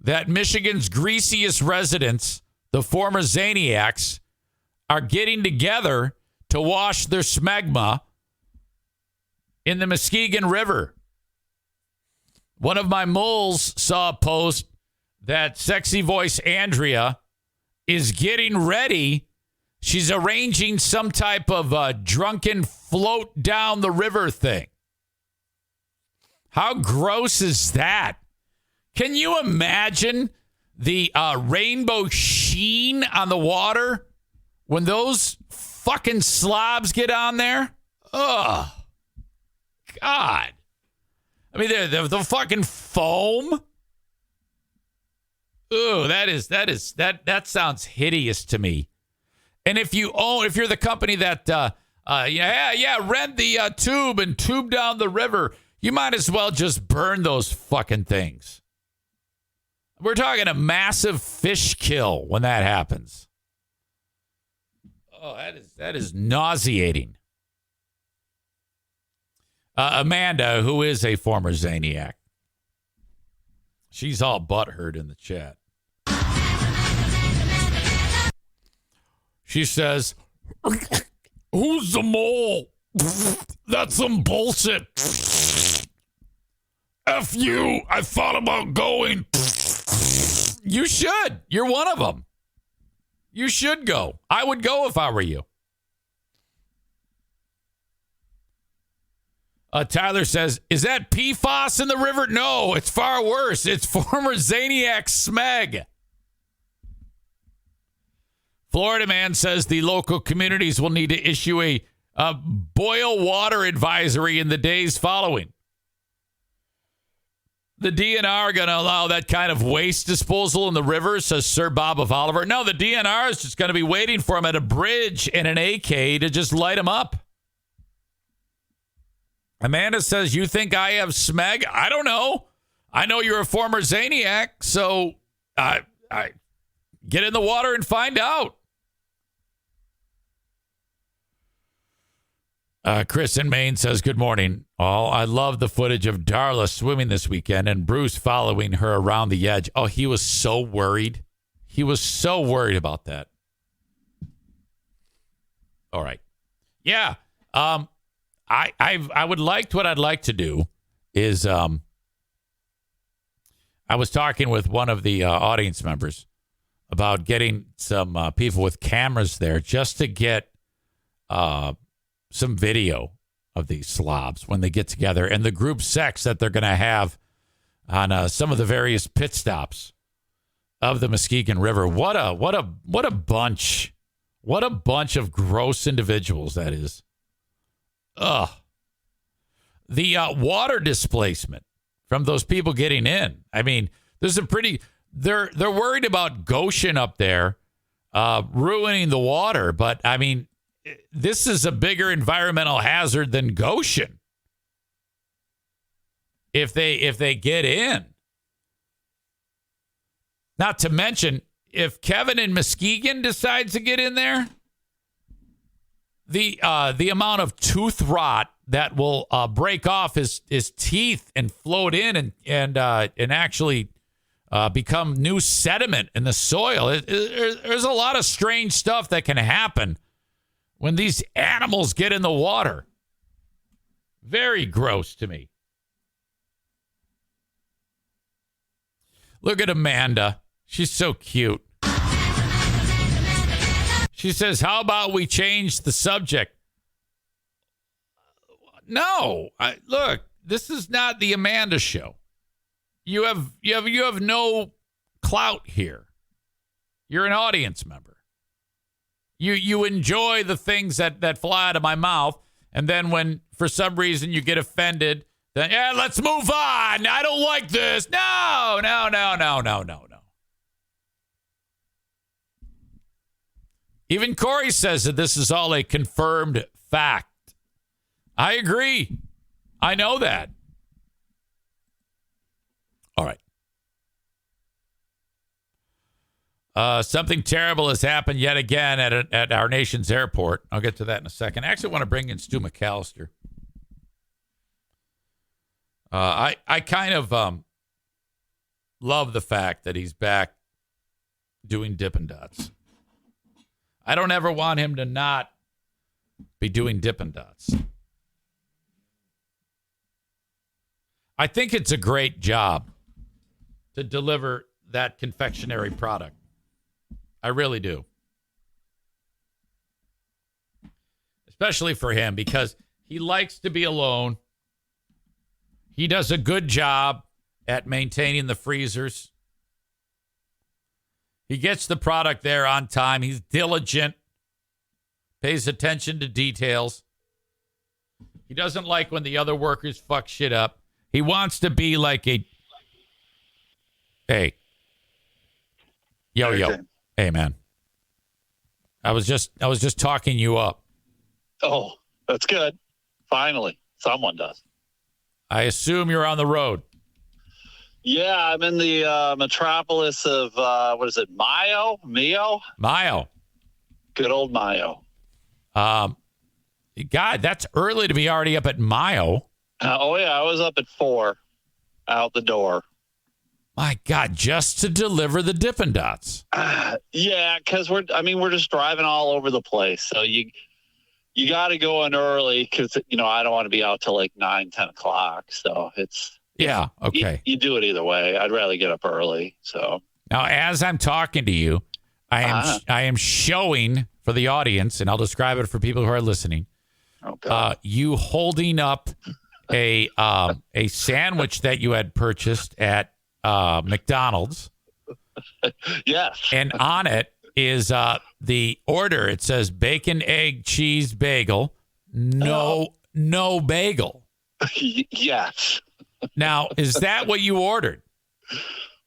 that Michigan's greasiest residents, the former Zaniacs, are getting together to wash their smegma in the Muskegon River. One of my moles saw a post that sexy voice Andrea is getting ready. She's arranging some type of drunken float down the river thing. How gross is that? Can you imagine the rainbow sheen on the water when those fucking slobs get on there? Oh, God. I mean, the fucking foam. Ooh, that sounds hideous to me. And if you're the company that, rent the tube and tube down the river, you might as well just burn those fucking things. We're talking a massive fish kill when that happens. Oh, that is nauseating. Amanda, who is a former Zaniac, she's all butthurt in the chat. She says, "Who's the mole? That's some bullshit. F you, I thought about going." You should. You're one of them. You should go. I would go if I were you. Tyler says, "Is that PFAS in the river?" No, it's far worse. It's former Zaniac smeg. Florida man says the local communities will need to issue a boil water advisory in the days following. The DNR are going to allow that kind of waste disposal in the river, says Sir Bob of Oliver. No, the DNR is just going to be waiting for him at a bridge and an AK to just light him up. Amanda says, "You think I have smeg?" I don't know. I know you're a former Zaniac, so I get in the water and find out. Chris in Maine says, "Good morning, all. I love the footage of Darla swimming this weekend and Bruce following her around the edge." Oh, he was so worried. He was so worried about that. All right. Yeah. I would like, what I'd like to do is I was talking with one of the audience members about getting some people with cameras there just to get some video of these slobs when they get together and the group sex that they're going to have on some of the various pit stops of the Muskegon River. What a bunch. What a bunch of gross individuals that is. Ugh. The water displacement from those people getting in. I mean, there's a pretty, they're worried about Goshen up there ruining the water, but I mean, this is a bigger environmental hazard than Goshen. If they get in. Not to mention, if Kevin in Muskegon decides to get in there, the amount of tooth rot that will break off his teeth and float in and actually become new sediment in the soil. There's a lot of strange stuff that can happen when these animals get in the water. Very gross to me. Look at Amanda. She's so cute. She says, "How about we change the subject?" No, look, this is not the Amanda show. You have no clout here. You're an audience member. You enjoy the things that fly out of my mouth, and then when for some reason you get offended, then yeah, let's move on. I don't like this. No. Even Corey says that this is all a confirmed fact. I agree. I know that. All right. Something terrible has happened yet again at our nation's airport. I'll get to that in a second. I actually want to bring in Stu McAllister. I kind of love the fact that he's back doing Dippin' Dots. I don't ever want him to not be doing Dippin' Dots. I think it's a great job to deliver that confectionery product. I really do. Especially for him, because he likes to be alone. He does a good job at maintaining the freezers. He gets the product there on time. He's diligent, pays attention to details. He doesn't like when the other workers fuck shit up. He wants to be like a, hey, yo, hey man, I was just talking you up. Oh, that's good. Finally, someone does. I assume you're on the road. Yeah, I'm in the metropolis of, what is it, Mayo? Mayo. Good old Mayo. God, that's early to be already up at Mayo. Oh, yeah, I was up at 4 out the door. My God, just to deliver the Dippin' Dots. Yeah, because we're just driving all over the place. So you got to go in early because, I don't want to be out till like 9, 10 o'clock. So it's... Yeah, okay. You do it either way. I'd rather get up early. So now, as I'm talking to you, I am showing for the audience, and I'll describe it for people who are listening. Okay. You holding up a sandwich that you had purchased at McDonald's. Yes. And on it is the order. It says bacon, egg, cheese, bagel. No bagel. Yes. Now, is that what you ordered?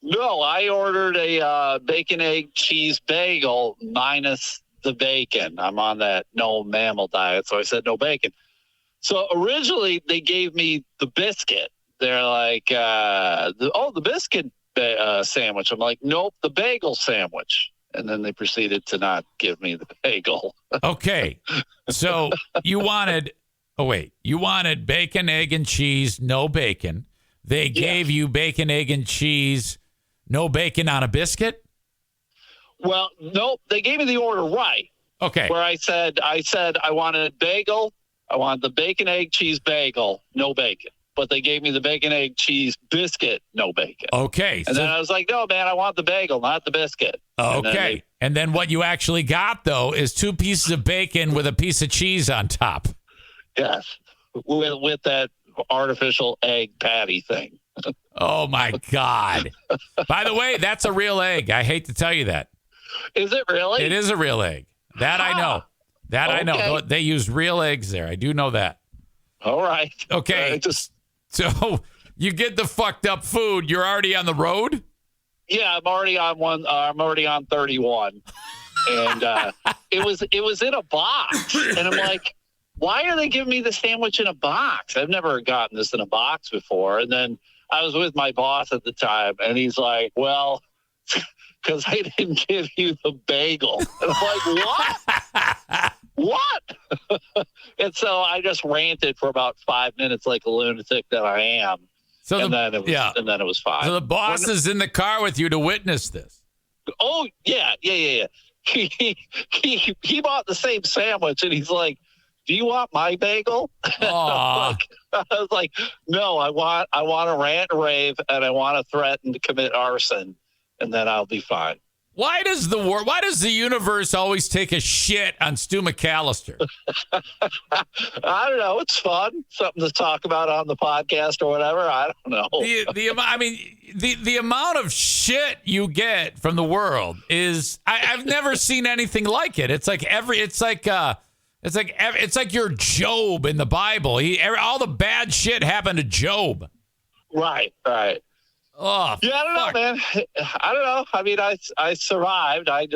No, I ordered a bacon, egg, cheese bagel minus the bacon. I'm on that no mammal diet, so I said no bacon. So originally they gave me the biscuit. They're like, the biscuit sandwich. I'm like, nope, the bagel sandwich. And then they proceeded to not give me the bagel. Okay. So you wanted bacon, egg, and cheese, no bacon. They gave you bacon, egg, and cheese, no bacon on a biscuit? Well, nope. They gave me the order right. Okay. Where I said I wanted bagel. I wanted the bacon, egg, cheese bagel, no bacon. But they gave me the bacon, egg, cheese biscuit, no bacon. Okay. And then I was like, no, man, I want the bagel, not the biscuit. Okay. And then what you actually got, though, is 2 pieces of bacon with a piece of cheese on top. Yes. With that artificial egg patty thing. Oh, my God. By the way, that's a real egg. I hate to tell you that. Is it really? It is a real egg. That I know. I know. They use real eggs there. I do know that. All right. Okay. So you get the fucked up food. You're already on the road? Yeah, I'm already on one. I'm already on 31. And it was in a box. And I'm like, why are they giving me the sandwich in a box? I've never gotten this in a box before. And then I was with my boss at the time, and he's like, well, because I didn't give you the bagel. And I'm like, what? What? And so I just ranted for about 5 minutes like a lunatic that I am. And then it was fine. So the boss is in the car with you to witness this. Oh, yeah. He bought the same sandwich, and he's like, do you want my bagel? I was like, no, I want to rant and rave, and I want to threaten to commit arson, and then I'll be fine. Why does the universe always take a shit on Stu McAllister? I don't know. It's fun. Something to talk about on the podcast or whatever. I don't know. The amount of shit you get from the world is I've never seen anything like it. It's like you're Job in the Bible. All the bad shit happened to Job. Right. Oh, yeah, I don't know, man. I don't know. I mean, I survived. It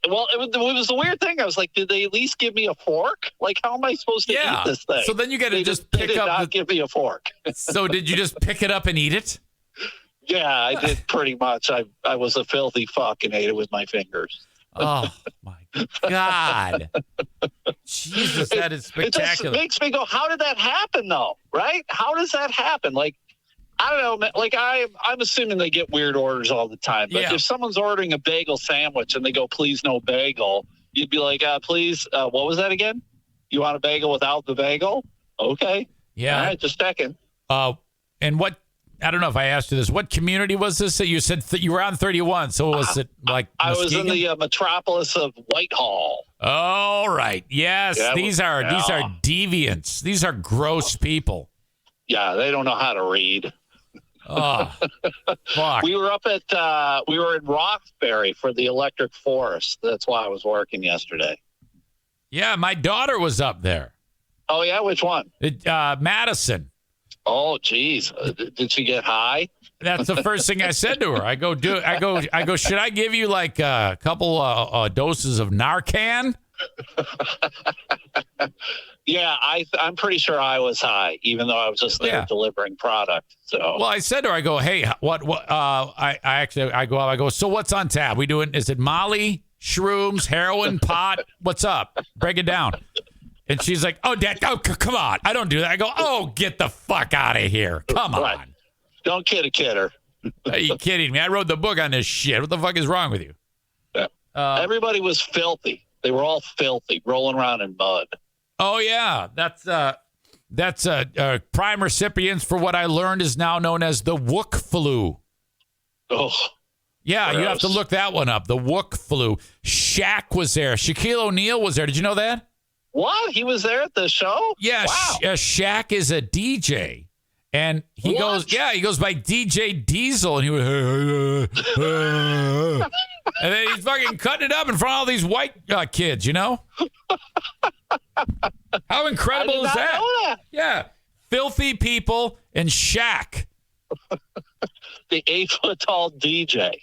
was a weird thing. I was like, did they at least give me a fork? Like, how am I supposed to eat this thing? So then you got to just pick up. They did not give me a fork. So did you just pick it up and eat it? Yeah, I did pretty much. I was a filthy fuck and ate it with my fingers. Oh my God. Jesus, that is spectacular. It just makes me go, how did that happen though? Right? How does that happen? Like, I don't know, man. Like I'm assuming they get weird orders all the time. But Yeah. if someone's ordering a bagel sandwich and they go, please no bagel, you'd be like, please, what was that again? You want a bagel without the bagel? Okay. Yeah. All right, just checking. And what, I don't know if I asked you this, what community was this that you said you were on 31? So was it like I was in Muskegon? the metropolis of Whitehall. All right. Yes. Yeah, these are deviants. These are gross people. Yeah, they don't know how to read. Oh, fuck. We were we were in Roxbury for the Electric Forest. That's why I was working yesterday. Yeah, my daughter was up there. Oh, yeah? Which one? Madison. Oh, geez. Did she get high? That's the first thing I said to her. I go, should I give you like a couple doses of Narcan? Yeah, I'm pretty sure I was high, even though I was just there delivering product. So, well, I said to her, I go, hey, what, I go, so what's on tap? Is it Molly, shrooms, heroin, pot? What's up? Break it down. And she's like, oh, Dad, come on. I don't do that. I go, oh, get the fuck out of here. Come on. Right. Don't kid a kidder. Are you kidding me? I wrote the book on this shit. What the fuck is wrong with you? Yeah. Everybody was filthy. They were all filthy, rolling around in mud. Oh, yeah. That's prime recipients for what I learned is now known as the Wook flu. Oh, yeah, gross. You have to look that one up. The Wook flu. Shaq was there. Shaquille O'Neal was there. Did you know that? What? He was there at the show? Yeah, Wow. Shaq is a DJ. And he goes by DJ Diesel, and he was, and then he's fucking cutting it up in front of all these white kids, you know? How incredible is that? Know that? Yeah. Filthy people and Shaq. The 8-foot-tall DJ.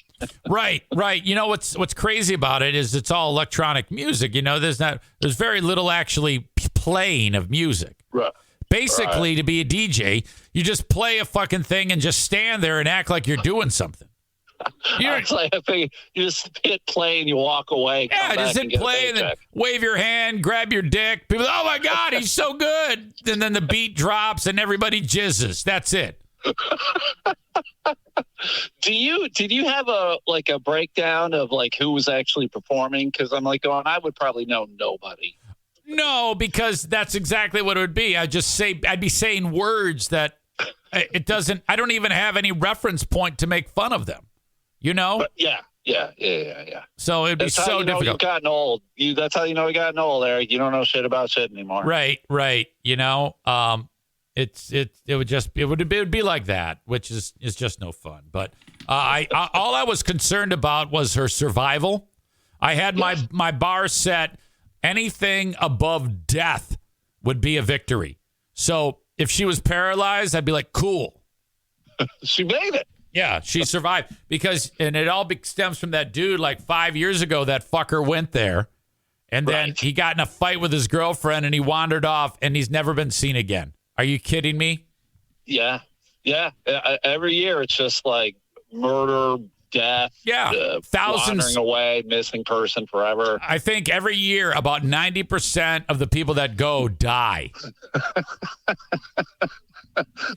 Right. You know what's crazy about it is it's all electronic music. You know, there's very little actually playing of music. Right. Basically, to be a DJ, you just play a fucking thing and just stand there and act like you're doing something. It's like I think you just hit play and you walk away. Yeah, just hit play and then wave your hand, grab your dick. People, oh my God, he's so good. And then the beat drops and everybody jizzes. That's it. Did you have a breakdown of like who was actually performing? Because I'm like going, I would probably know nobody. No, because that's exactly what it would be. I'd be saying words that it doesn't. I don't even have any reference point to make fun of them. You know? Yeah. So it'd be so difficult. You've gotten old. That's how you know you've gotten old, Eric. You don't know shit about shit anymore. Right. You know, it would be like that, which is just no fun. But all I was concerned about was her survival. I had my bar set. Anything above death would be a victory. So if she was paralyzed, I'd be like, cool. She made it. Yeah, she survived and it all stems from that dude like 5 years ago. That fucker went there and then he got in a fight with his girlfriend and he wandered off and he's never been seen again. Are you kidding me? Yeah. Every year it's just like murder, death, thousands wandering away, missing person forever. I think every year about 90% of the people that go die.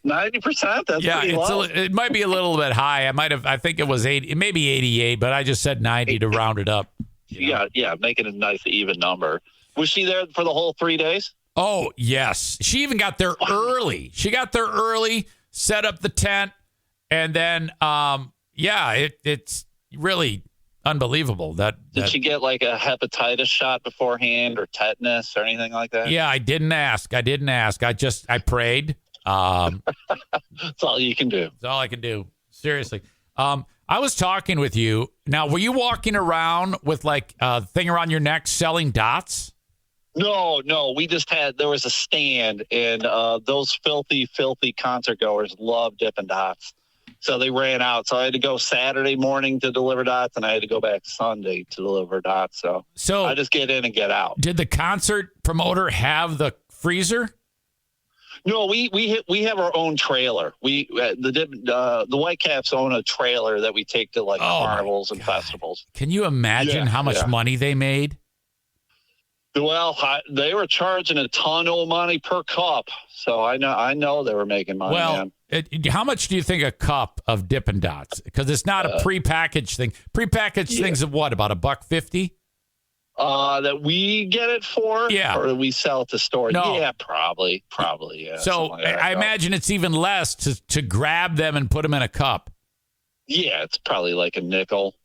90%? That's pretty low. It might be a little bit high. I think it was 80, maybe 88, but I just said 90 to round it up. Yeah, making a nice even number. Was she there for the whole 3 days? Oh, yes. She even got there early. She got there early, set up the tent, and then it's really unbelievable. Did she get like a hepatitis shot beforehand or tetanus or anything like that? Yeah, I didn't ask. I prayed. That's all you can do. That's all I can do. Seriously. I was talking with you. Now, were you walking around with like a thing around your neck selling dots? No. There was a stand and those filthy concert goers love Dippin' Dots. So they ran out. So I had to go Saturday morning to deliver dots, and I had to go back Sunday to deliver dots. So I just get in and get out. Did the concert promoter have the freezer? No, we have our own trailer. The Whitecaps own a trailer that we take to like carnivals and festivals. Can you imagine how much money they made? Well, they were charging a ton of money per cup, so I know they were making money. Well, man. How much do you think a cup of Dippin' Dots? Because it's not a prepackaged thing. Prepackaged things of what? About $1.50? That we get it for? Yeah. Or we sell it to store? No. Yeah, probably, yeah. So like that, I imagine it's even less to grab them and put them in a cup. Yeah, it's probably like a nickel.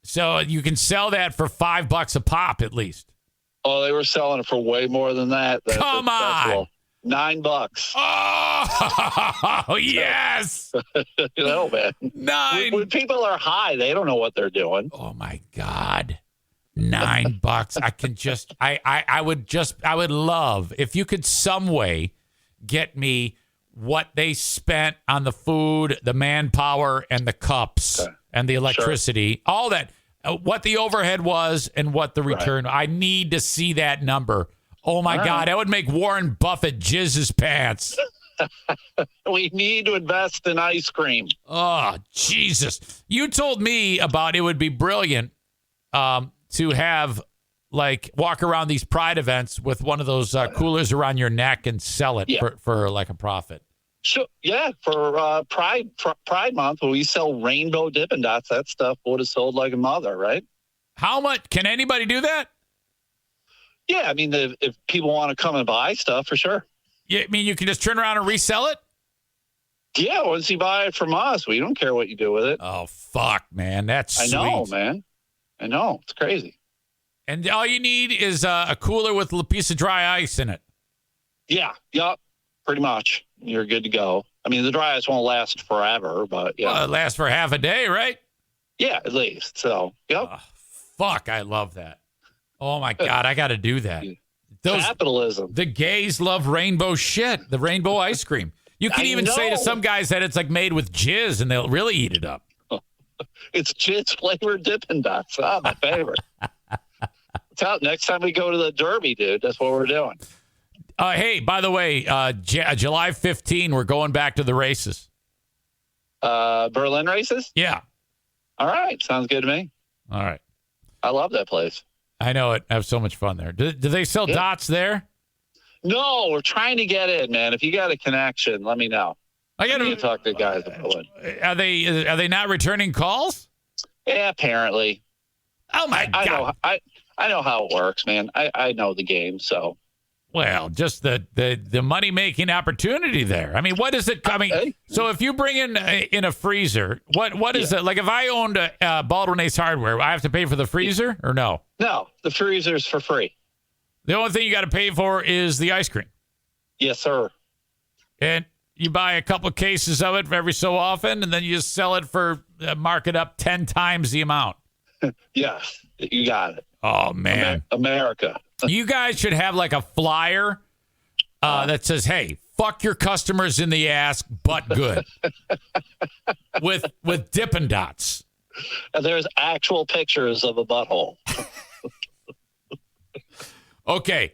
So you can sell that for $5 a pop at least. Oh, they were selling it for way more than that. Come on. $9. Oh, yes. You know, man. $9. When people are high, they don't know what they're doing. Oh my God. $9. I can just, I would love if you could some way get me what they spent on the food, the manpower, and the cups and the electricity, all that, what the overhead was and what the return. I need to see that number. Oh my God. That would make Warren Buffett jizz his pants. We need to invest in ice cream. Oh, Jesus. You told me about it would be brilliant to have, like, walk around these Pride events with one of those coolers around your neck and sell it for like a profit. Sure. Yeah, for Pride Month, when we sell rainbow Dippin' Dots, that stuff would have sold like a mother, right? How much? Can anybody do that? Yeah, I mean, if people want to come and buy stuff, for sure. Yeah, I mean, you can just turn around and resell it? Yeah, once you buy it from us, we don't care what you do with it. Oh, fuck, man. That's sweet. I know, man. I know. It's crazy. And all you need is a cooler with a piece of dry ice in it. Yeah. Yep. Pretty much. You're good to go. I mean, the dry ice won't last forever, but yeah. Well, it lasts for half a day, right? Yeah, at least. So, yep. Oh, fuck, I love that. Oh, my God, I got to do that. Capitalism. The gays love rainbow shit, the rainbow ice cream. You can even say to some guys that it's like made with jizz, and they'll really eat it up. It's jizz flavored Dippin' Dots. Ah, my favorite. Next time we go to the Derby, dude, that's what we're doing. Hey, by the way, July 15, we're going back to the races. Berlin races? Yeah. All right. Sounds good to me. All right. I love that place. I know it. I have so much fun there. Do they sell dots there? No, we're trying to get in, man. If you got a connection, let me know. I got to talk to guys at Berlin. Are they not returning calls? Yeah, apparently. Oh my God. I know how it works, man. I know the game, so. Well, just the money making opportunity there. I mean, what is it coming? So if you bring in a freezer, what is it? Like if I owned a Baldwin Ace Hardware, I have to pay for the freezer or no? No, the freezer's for free. The only thing you got to pay for is the ice cream. Yes, sir. And you buy a couple cases of it every so often, and then you just sell it for mark it up 10 times the amount. Yeah, you got it. Oh man, America. You guys should have like a flyer that says, "Hey, fuck your customers in the ass, but good," with Dippin' Dots. And there's actual pictures of a butthole. Okay,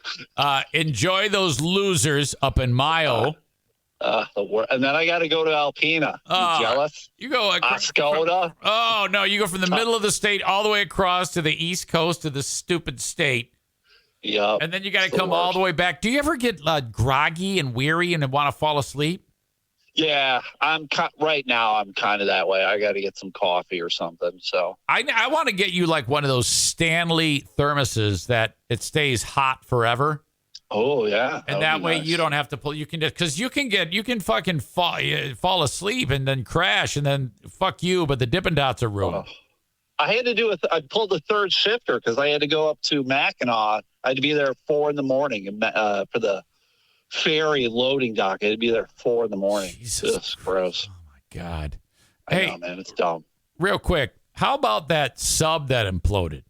enjoy those losers up in Mayo. And then I got to go to Alpena. You jealous? You go Ascota. Oh no, you go from the middle of the state all the way across to the east coast of the stupid state. Yep. And then you got to come all the way back. Do you ever get groggy and weary and want to fall asleep? Yeah, right now I'm kind of that way. I got to get some coffee or something. So I want to get you like one of those Stanley thermoses that it stays hot forever. Oh yeah, and that way you don't have to pull. You can just because you can fucking fall asleep and then crash and then fuck you. But the Dippin' Dots are ruined. I had to do I pulled the third shifter because I had to go up to Mackinac. I had to be there at 4 a.m. For the ferry loading dock. I had to be there at 4 a.m. Jesus, gross. Oh my God. I know, man, it's dumb. Real quick, how about that sub that imploded?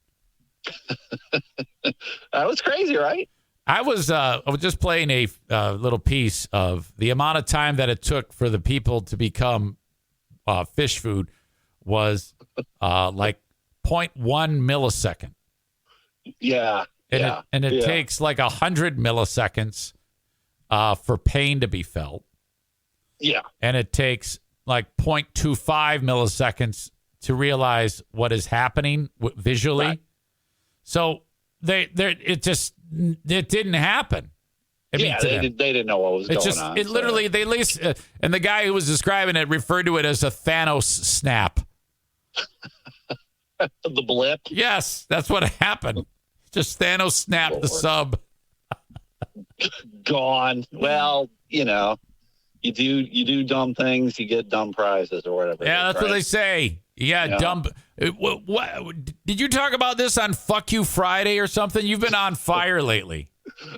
That was crazy, right? I was just playing a little piece of the amount of time that it took for the people to become fish food was like 0.1 millisecond. Yeah. And it takes like 100 milliseconds for pain to be felt. Yeah. And it takes like 0.25 milliseconds to realize what is happening visually. Right. So it didn't happen. Yeah, they didn't know what was going on. It literally, they at least, and the guy who was describing it referred to it as a Thanos snap. The blip? Yes, that's what happened. Just Thanos snapped the sub. Gone. Well, you do dumb things, you get dumb prizes or whatever. Yeah, that's right? what they say. Yeah, dumb. What, did you talk about this on Fuck You Friday or something? You've been on fire lately.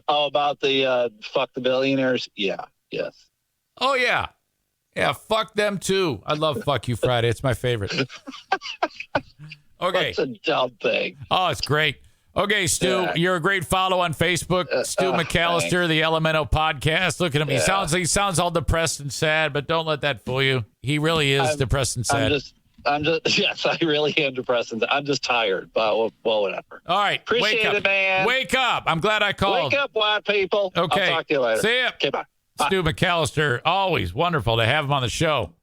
Oh, about the fuck the billionaires? Yeah, yes. Oh, yeah. Yeah, fuck them too. I love Fuck You Friday. It's my favorite. Okay. That's a dumb thing. Oh, it's great. Okay, Stu, you're a great follow on Facebook. Stu McAllister, thanks. the Elemento Podcast. Look at him. Yeah. He sounds all depressed and sad, but don't let that fool you. He really is depressed and sad. Yes, I really am depressed. I'm just tired, but well, whatever. All right. Appreciate wake up. it, man. Wake up. I'm glad I called. Wake up, white people. Okay. I'll talk to you later. See ya. Okay, bye. Stu McAllister, always wonderful to have him on the show.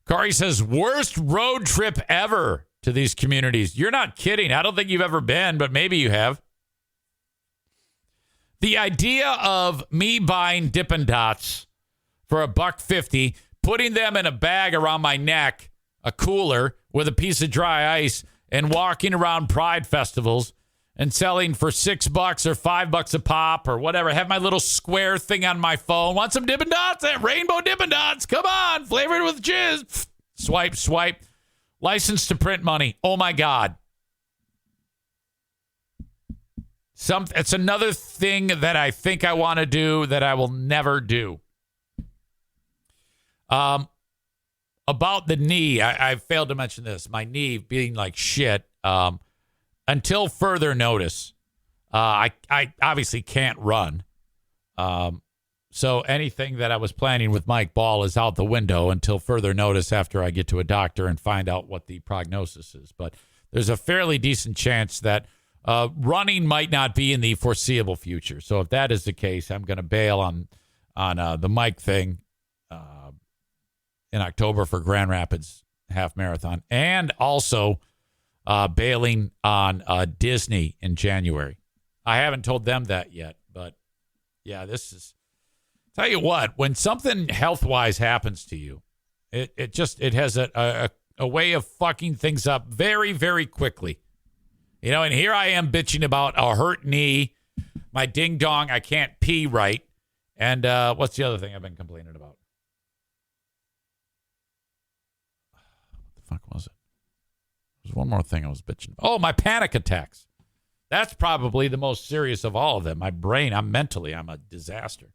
Corey says, worst road trip ever to these communities. You're not kidding. I don't think you've ever been, but maybe you have. The idea of me buying Dippin' Dots for $1.50, putting them in a bag around my neck, a cooler with a piece of dry ice, and walking around pride festivals and selling for $6 or $5 a pop or whatever. Have my little square thing on my phone. Want some Dippin' Dots? Rainbow Dippin' Dots. Come on. Flavored with jizz. Swipe, swipe. License to print money. Oh, my God. It's another thing that I think I want to do that I will never do. About the knee, I failed to mention this. My knee being like shit. Until further notice, I obviously can't run. So anything that I was planning with Mike Ball is out the window until further notice after I get to a doctor and find out what the prognosis is. But there's a fairly decent chance that running might not be in the foreseeable future. So if that is the case, I'm going to bail on the Mike thing in October for Grand Rapids Half Marathon, and also bailing on Disney in January. I haven't told them that yet, but yeah, this is. Tell you what, when something health-wise happens to you, it has a way of fucking things up very, very quickly. And here I am bitching about a hurt knee, my ding-dong, I can't pee right, and what's the other thing I've been complaining about? What the fuck was it? There's one more thing I was bitching about. Oh, my panic attacks. That's probably the most serious of all of them. My brain, I'm a disaster.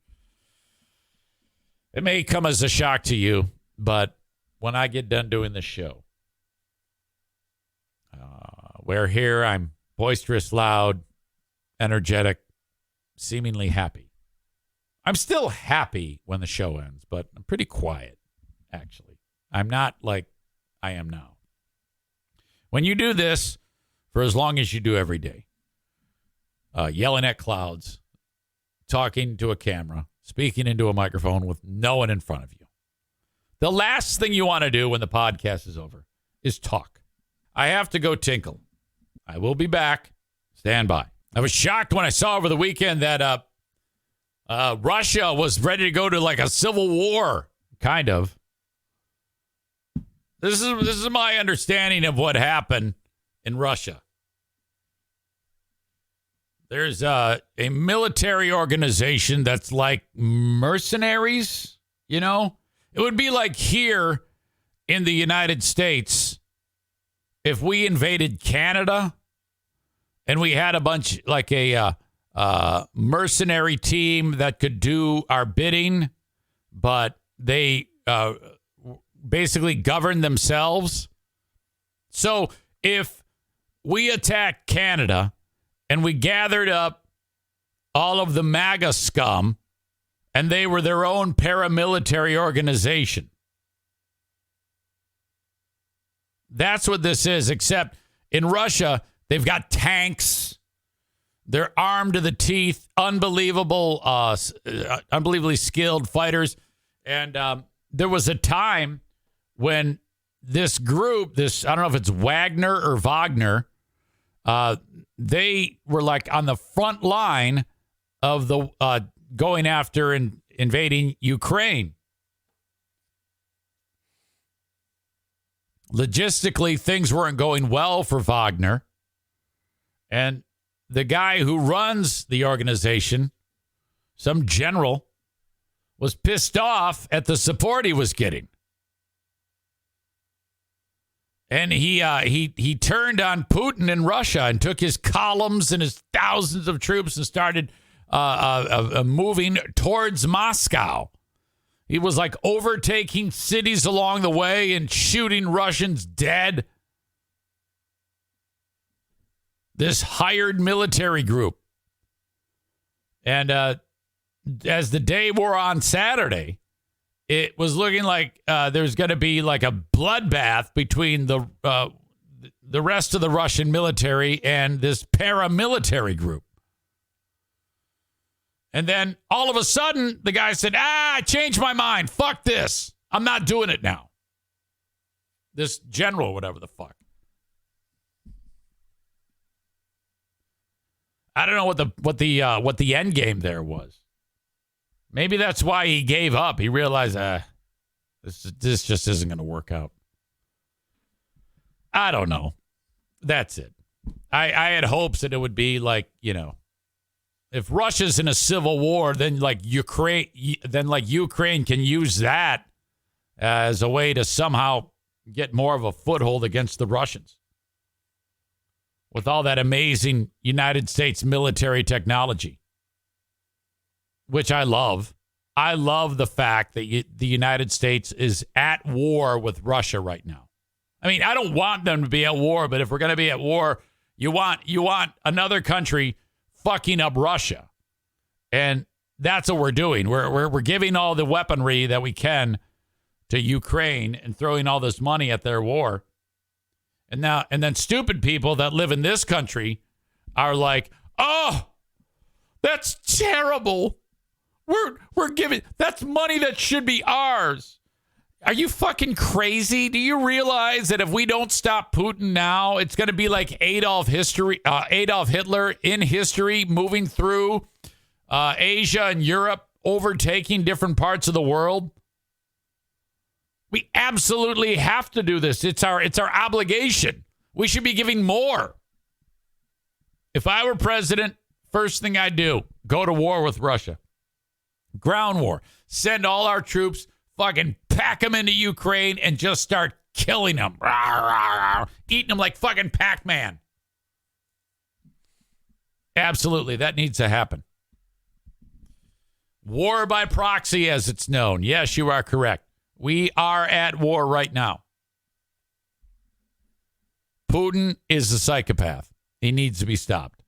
It may come as a shock to you, but when I get done doing this show, where here I'm boisterous, loud, energetic, seemingly happy. I'm still happy when the show ends, but I'm pretty quiet, actually. I'm not like I am now. When you do this for as long as you do every day, yelling at clouds, talking to a camera, speaking into a microphone with no one in front of you. The last thing you want to do when the podcast is over is talk. I have to go tinkle. I will be back. Stand by. I was shocked when I saw over the weekend that Russia was ready to go to like a civil war, kind of. This is my understanding of what happened in Russia. There's a military organization that's like mercenaries, It would be like here in the United States if we invaded Canada and we had a bunch, like a mercenary team that could do our bidding, but they basically govern themselves. So if we attacked Canada and we gathered up all of the MAGA scum, and they were their own paramilitary organization. That's what this is, except in Russia, they've got tanks. They're armed to the teeth, unbelievably skilled fighters. And there was a time when this group, I don't know if it's Wagner or Wagner, they were like on the front line of the going after and invading Ukraine. Logistically, things weren't going well for Wagner. And the guy who runs the organization, some general, was pissed off at the support he was getting. And he turned on Putin in Russia and took his columns and his thousands of troops and started moving towards Moscow. He was like overtaking cities along the way and shooting Russians dead. This hired military group. And as the day wore on Saturday, it was looking like there's going to be like a bloodbath between the rest of the Russian military and this paramilitary group. And then all of a sudden, the guy said, I changed my mind. Fuck this. I'm not doing it now. This general, whatever the fuck. I don't know what the end game there was. Maybe that's why he gave up. He realized, this just isn't going to work out. I don't know. That's it. I had hopes that it would be like, if Russia's in a civil war, then Ukraine can use that as a way to somehow get more of a foothold against the Russians. With all that amazing United States military technology, which I love. I love the fact that the United States is at war with Russia right now. I mean, I don't want them to be at war, but if we're going to be at war, you want another country fucking up Russia. And that's what we're doing. We're giving all the weaponry that we can to Ukraine and throwing all this money at their war. And then stupid people that live in this country are like, oh, that's terrible. We're giving, that's money that should be ours. Are you fucking crazy? Do you realize that if we don't stop Putin now, it's going to be like Adolf Hitler in history, moving through Asia and Europe, overtaking different parts of the world? We absolutely have to do this. It's our obligation. We should be giving more. If I were president, first thing I'd do, go to war with Russia. Ground war. Send all our troops, fucking pack them into Ukraine and just start killing them. Eating them like fucking Pac-Man. Absolutely. That needs to happen. War by proxy, as it's known. Yes, you are correct. We are at war right now. Putin is a psychopath. He needs to be stopped.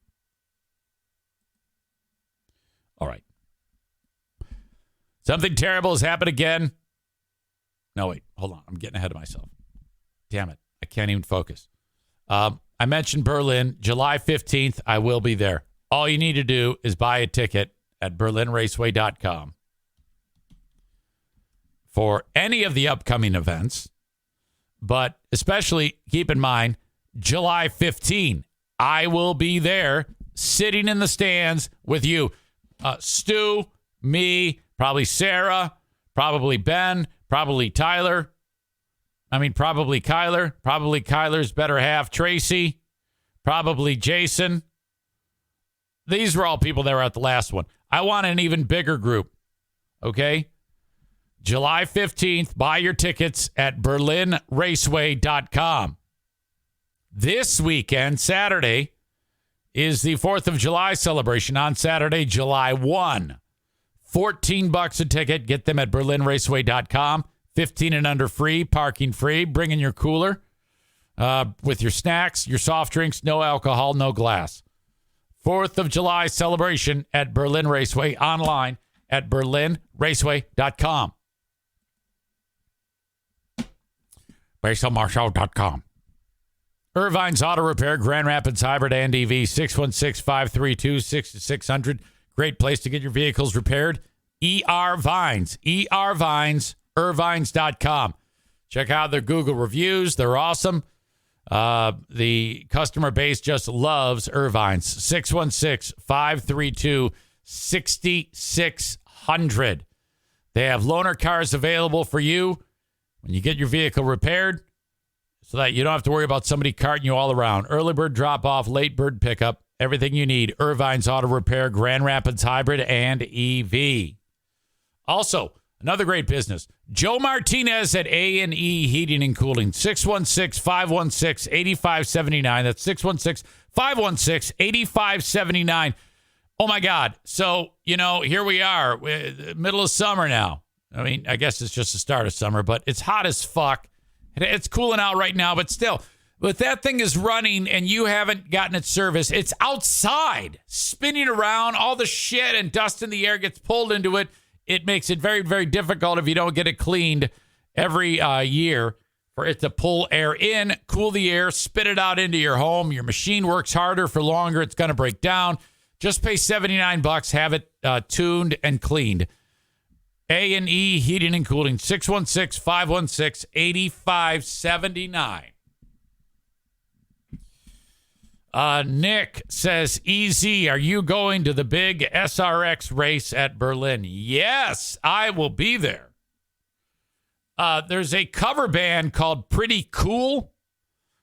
All right. Something terrible has happened again. No, wait. Hold on. I'm getting ahead of myself. Damn it. I can't even focus. I mentioned Berlin. July 15th, I will be there. All you need to do is buy a ticket at berlinraceway.com. For any of the upcoming events, but especially keep in mind, July 15, I will be there sitting in the stands with you. Stu, me, probably Sarah, probably Ben, probably Tyler. Probably Kyler, probably Kyler's better half, Tracy, probably Jason. These were all people that were at the last one. I want an even bigger group, okay? July 15th, buy your tickets at berlinraceway.com. This weekend, Saturday, is the 4th of July celebration on Saturday, July 1. $14 a ticket. Get them at berlinraceway.com. 15 and under free, parking free. Bring in your cooler with your snacks, your soft drinks, no alcohol, no glass. 4th of July celebration at Berlin Raceway, online at berlinraceway.com. BasilMarshall.com. Irvine's Auto Repair, Grand Rapids Hybrid and EV, 616-532-6600. Great place to get your vehicles repaired. ER Vines, Irvines.com. Check out their Google reviews. They're awesome. The customer base just loves Irvine's. 616-532-6600. $6,600. They have loaner cars available for you when you get your vehicle repaired so that you don't have to worry about somebody carting you all around. Early bird drop-off, late bird pickup, everything you need. Irvine's Auto Repair, Grand Rapids Hybrid, and EV. Also, another great business, Joe Martinez at A&E Heating and Cooling, 616-516-8579. That's 616-516-8579. Oh, my God. So, here we are, middle of summer now. I mean, I guess it's just the start of summer, but it's hot as fuck. It's cooling out right now, but still. But that thing is running and you haven't gotten it serviced. It's outside, spinning around. All the shit and dust in the air gets pulled into it. It makes it very, very difficult if you don't get it cleaned every year for it to pull air in, cool the air, spit it out into your home. Your machine works harder for longer. It's going to break down. Just pay $79. Have it tuned and cleaned. A&E Heating and Cooling, 616-516-8579. Nick says, EZ, are you going to the big SRX race at Berlin? Yes, I will be there. There's a cover band called Pretty Cool.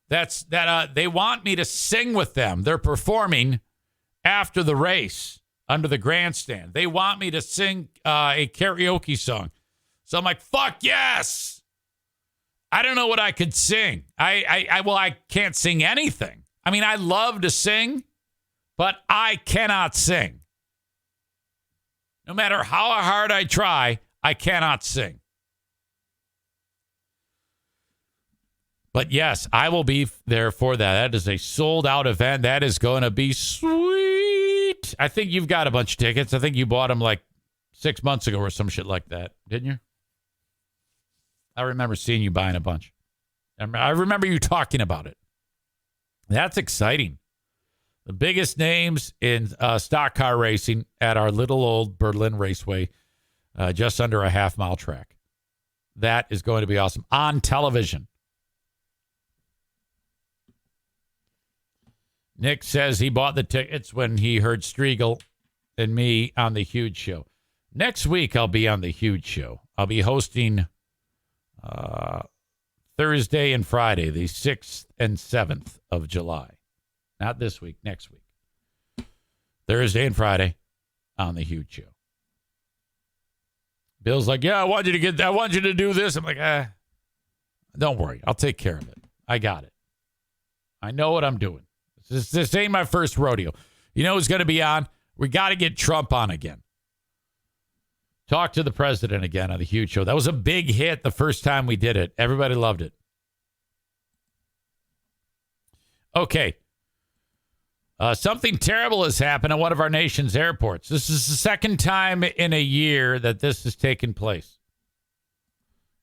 They want me to sing with them. They're performing after the race under the grandstand. They want me to sing a karaoke song. So I'm like, fuck yes. I don't know what I could sing. I can't sing anything. I mean, I love to sing, but I cannot sing. No matter how hard I try, I cannot sing. But yes, I will be there for that. That is a sold-out event. That is going to be sweet. I think you've got a bunch of tickets. I think you bought them like 6 months ago or some shit like that, didn't you? I remember seeing you buying a bunch. I remember you talking about it. That's exciting. The biggest names in stock car racing at our little old Berlin Raceway, just under a half-mile track. That is going to be awesome. On television. Nick says he bought the tickets when he heard Striegel and me on The Huge Show. Next week, I'll be on The Huge Show. I'll be hosting Thursday and Friday, the 6th and 7th of July. Not this week, next week. Thursday and Friday on The Huge Show. Bill's like, yeah, I want you to do this. I'm like, don't worry. I'll take care of it. I got it. I know what I'm doing. This ain't my first rodeo. You know who's going to be on? We got to get Trump on again. Talk to the president again on The Huge Show. That was a big hit the first time we did it. Everybody loved it. Okay. Something terrible has happened at one of our nation's airports. This is the second time in a year that this has taken place.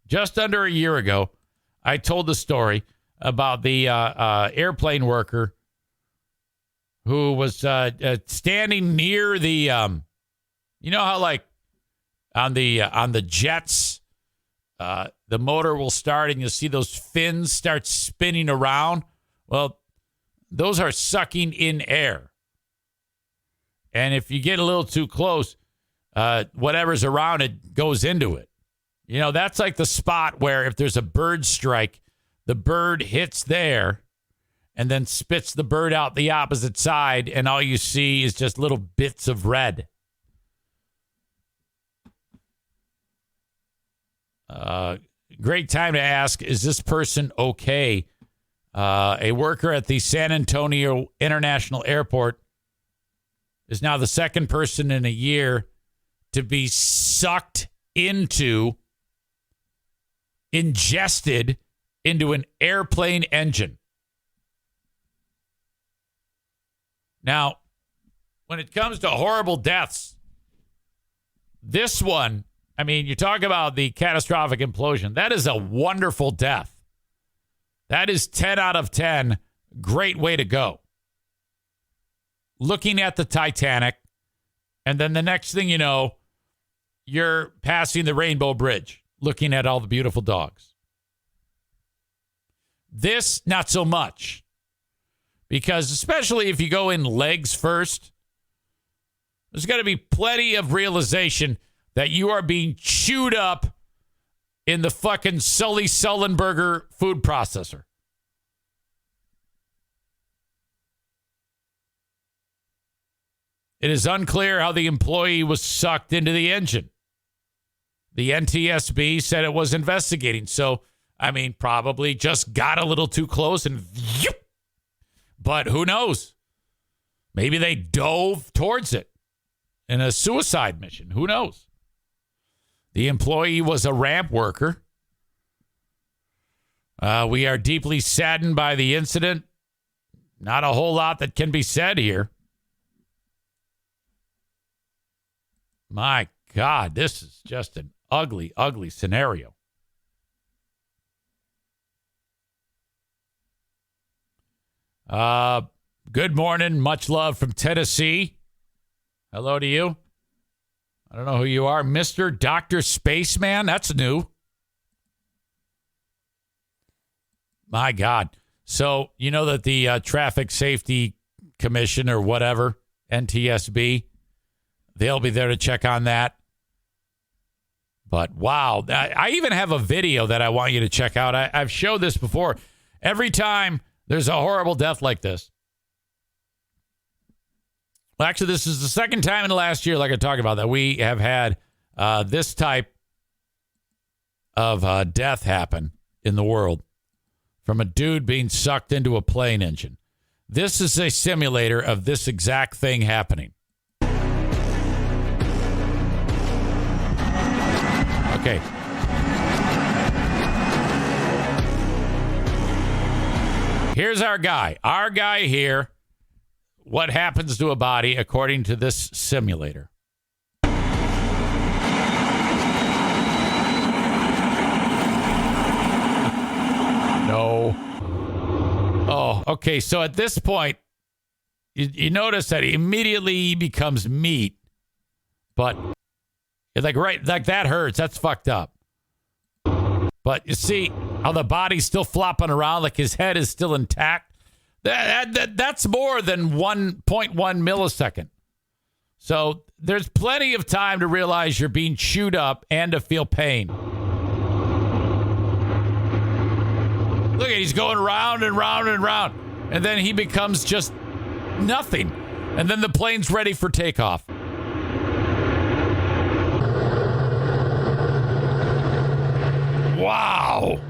Just under a year ago, I told the story about the airplane worker who was standing near the, you know how like on the jets, the motor will start and you'll see those fins start spinning around. Well, those are sucking in air. And if you get a little too close, whatever's around it goes into it. You know, that's like the spot where if there's a bird strike, the bird hits there and then spits the bird out the opposite side, and all you see is just little bits of red. Great time to ask, is this person okay? A worker at the San Antonio International Airport is now the second person in a year to be sucked into, ingested into an airplane engine. Now, when it comes to horrible deaths, this one, I mean, you talk about the catastrophic implosion. That is a wonderful death. That is 10 out of 10. Great way to go. Looking at the Titanic, and then the next thing you know, you're passing the Rainbow Bridge, looking at all the beautiful dogs. This, not so much. Because especially if you go in legs first, There's got to be plenty of realization that you are being chewed up in the fucking Sully Sullenberger food processor. It is unclear how the employee was sucked into the engine. The NTSB said it was investigating. So, I mean, probably just got a little too close and... But who knows? Maybe they dove towards it in a suicide mission. Who knows? The employee was a ramp worker. We are deeply saddened by the incident. Not a whole lot that can be said here. My God, this is just an ugly, ugly scenario. Good morning. Much love from Tennessee. Hello to you. I don't know who you are. Mr. Dr. Spaceman. That's new. My God. So, you know that the Traffic Safety Commission or whatever, NTSB, they'll be there to check on that. But wow, I even have a video that I want you to check out. I've showed this before. Every time there's a horrible death like this. Well, actually, this is the second time in the last year, like I talked about, that we have had this type of death happen in the world from a dude being sucked into a plane engine. This is a simulator of this exact thing happening. Okay. Here's our guy. Our guy here. What happens to a body according to this simulator? No. Oh, okay. So at this point, you notice that immediately he becomes meat, but like that hurts. That's fucked up. But you see how the body's still flopping around, like his head is still intact. That's more than 1.1 millisecond. So there's plenty of time to realize you're being chewed up and to feel pain. Look at, he's going round and round and round. And then he becomes just nothing. And then the plane's ready for takeoff. Wow.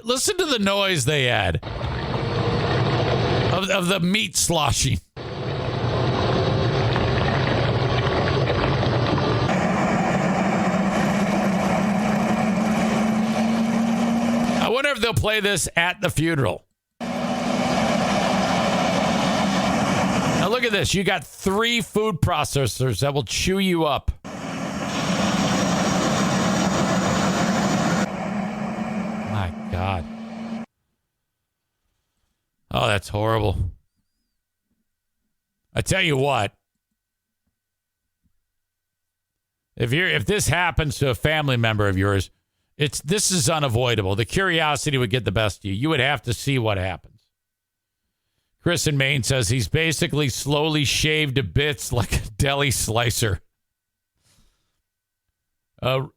Listen to the noise they add of the meat sloshing. I wonder if they'll play this at the funeral. Now look at this. You got 3 food processors that will chew you up. My God. Oh, that's horrible. I tell you what. If this happens to a family member of yours, this is unavoidable. The curiosity would get the best of you. You would have to see what happens. Chris in Maine says he's basically slowly shaved to bits like a deli slicer. Let's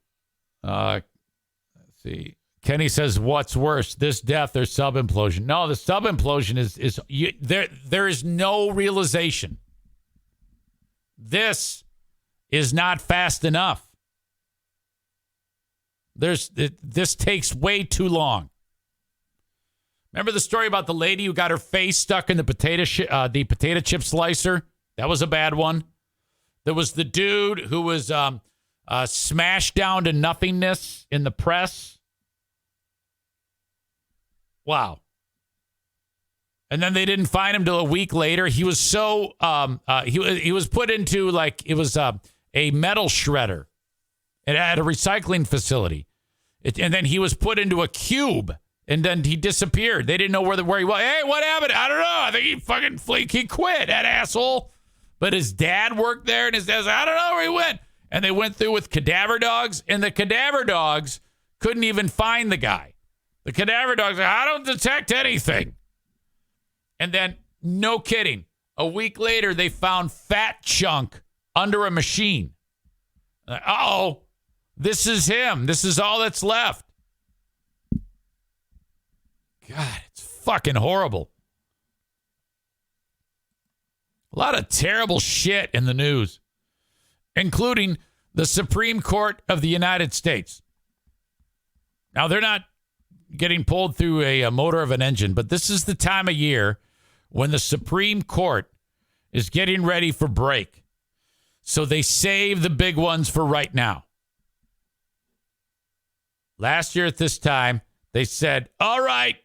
see. Kenny says, what's worse, this death or sub-implosion? No, the sub-implosion is there is no realization. This is not fast enough. This takes way too long. Remember the story about the lady who got her face stuck in the potato chip slicer? That was a bad one. There was the dude who was smashed down to nothingness in the press. Wow. And then they didn't find him till a week later. He was so he was put into it was a metal shredder at a recycling facility, and then he was put into a cube. And then he disappeared. They didn't know where he was. Hey, what happened? I don't know. I think he quit, that asshole. But his dad worked there, and his dad said, I don't know where he went. And they went through with cadaver dogs, and the cadaver dogs couldn't even find the guy. The cadaver dogs said, I don't detect anything. And then, no kidding, a week later, they found fat chunk under a machine. Uh-oh, this is him. This is all that's left. God, it's fucking horrible. A lot of terrible shit in the news, including the Supreme Court of the United States. Now, they're not getting pulled through a motor of an engine, but this is the time of year when the Supreme Court is getting ready for break. So they save the big ones for right now. Last year at this time, they said, all right,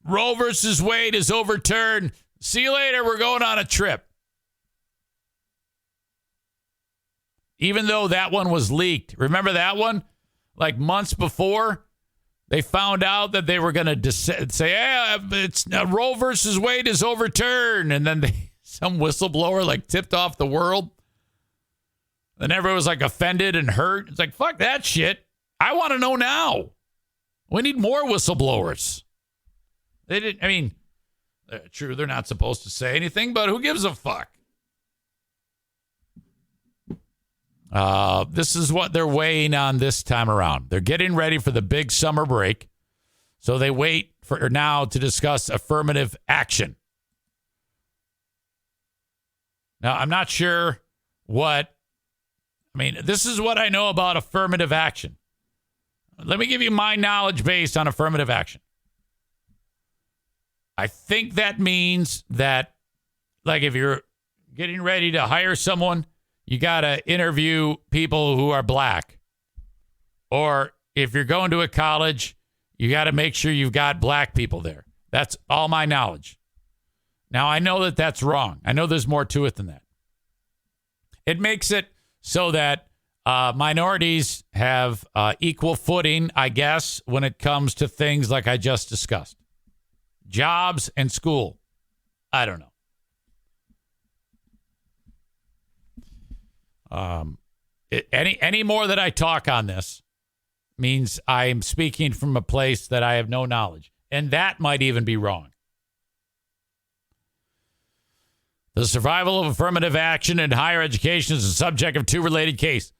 Roe versus Wade is overturned. See you later. We're going on a trip. Even though that one was leaked. Remember that one? Like months before, they found out that they were going to say, hey, it's Roe versus Wade is overturned. And then some whistleblower like tipped off the world. And everyone was like offended and hurt. It's like, fuck that shit. I want to know now. We need more whistleblowers. They didn't, I mean, true, they're not supposed to say anything, but who gives a fuck? This is what they're weighing on this time around. They're getting ready for the big summer break. So they wait for now to discuss affirmative action. Now, I'm not sure this is what I know about affirmative action. Let me give you my knowledge base on affirmative action. I think that means that, like, if you're getting ready to hire someone, you got to interview people who are black. Or if you're going to a college, you got to make sure you've got black people there. That's all my knowledge. Now, I know that that's wrong. I know there's more to it than that. It makes it so that minorities have equal footing, I guess, when it comes to things like I just discussed. Jobs and school. I don't know. Any more that I talk on this means I'm speaking from a place that I have no knowledge. And that might even be wrong. The survival of affirmative action in higher education is the subject of two related cases.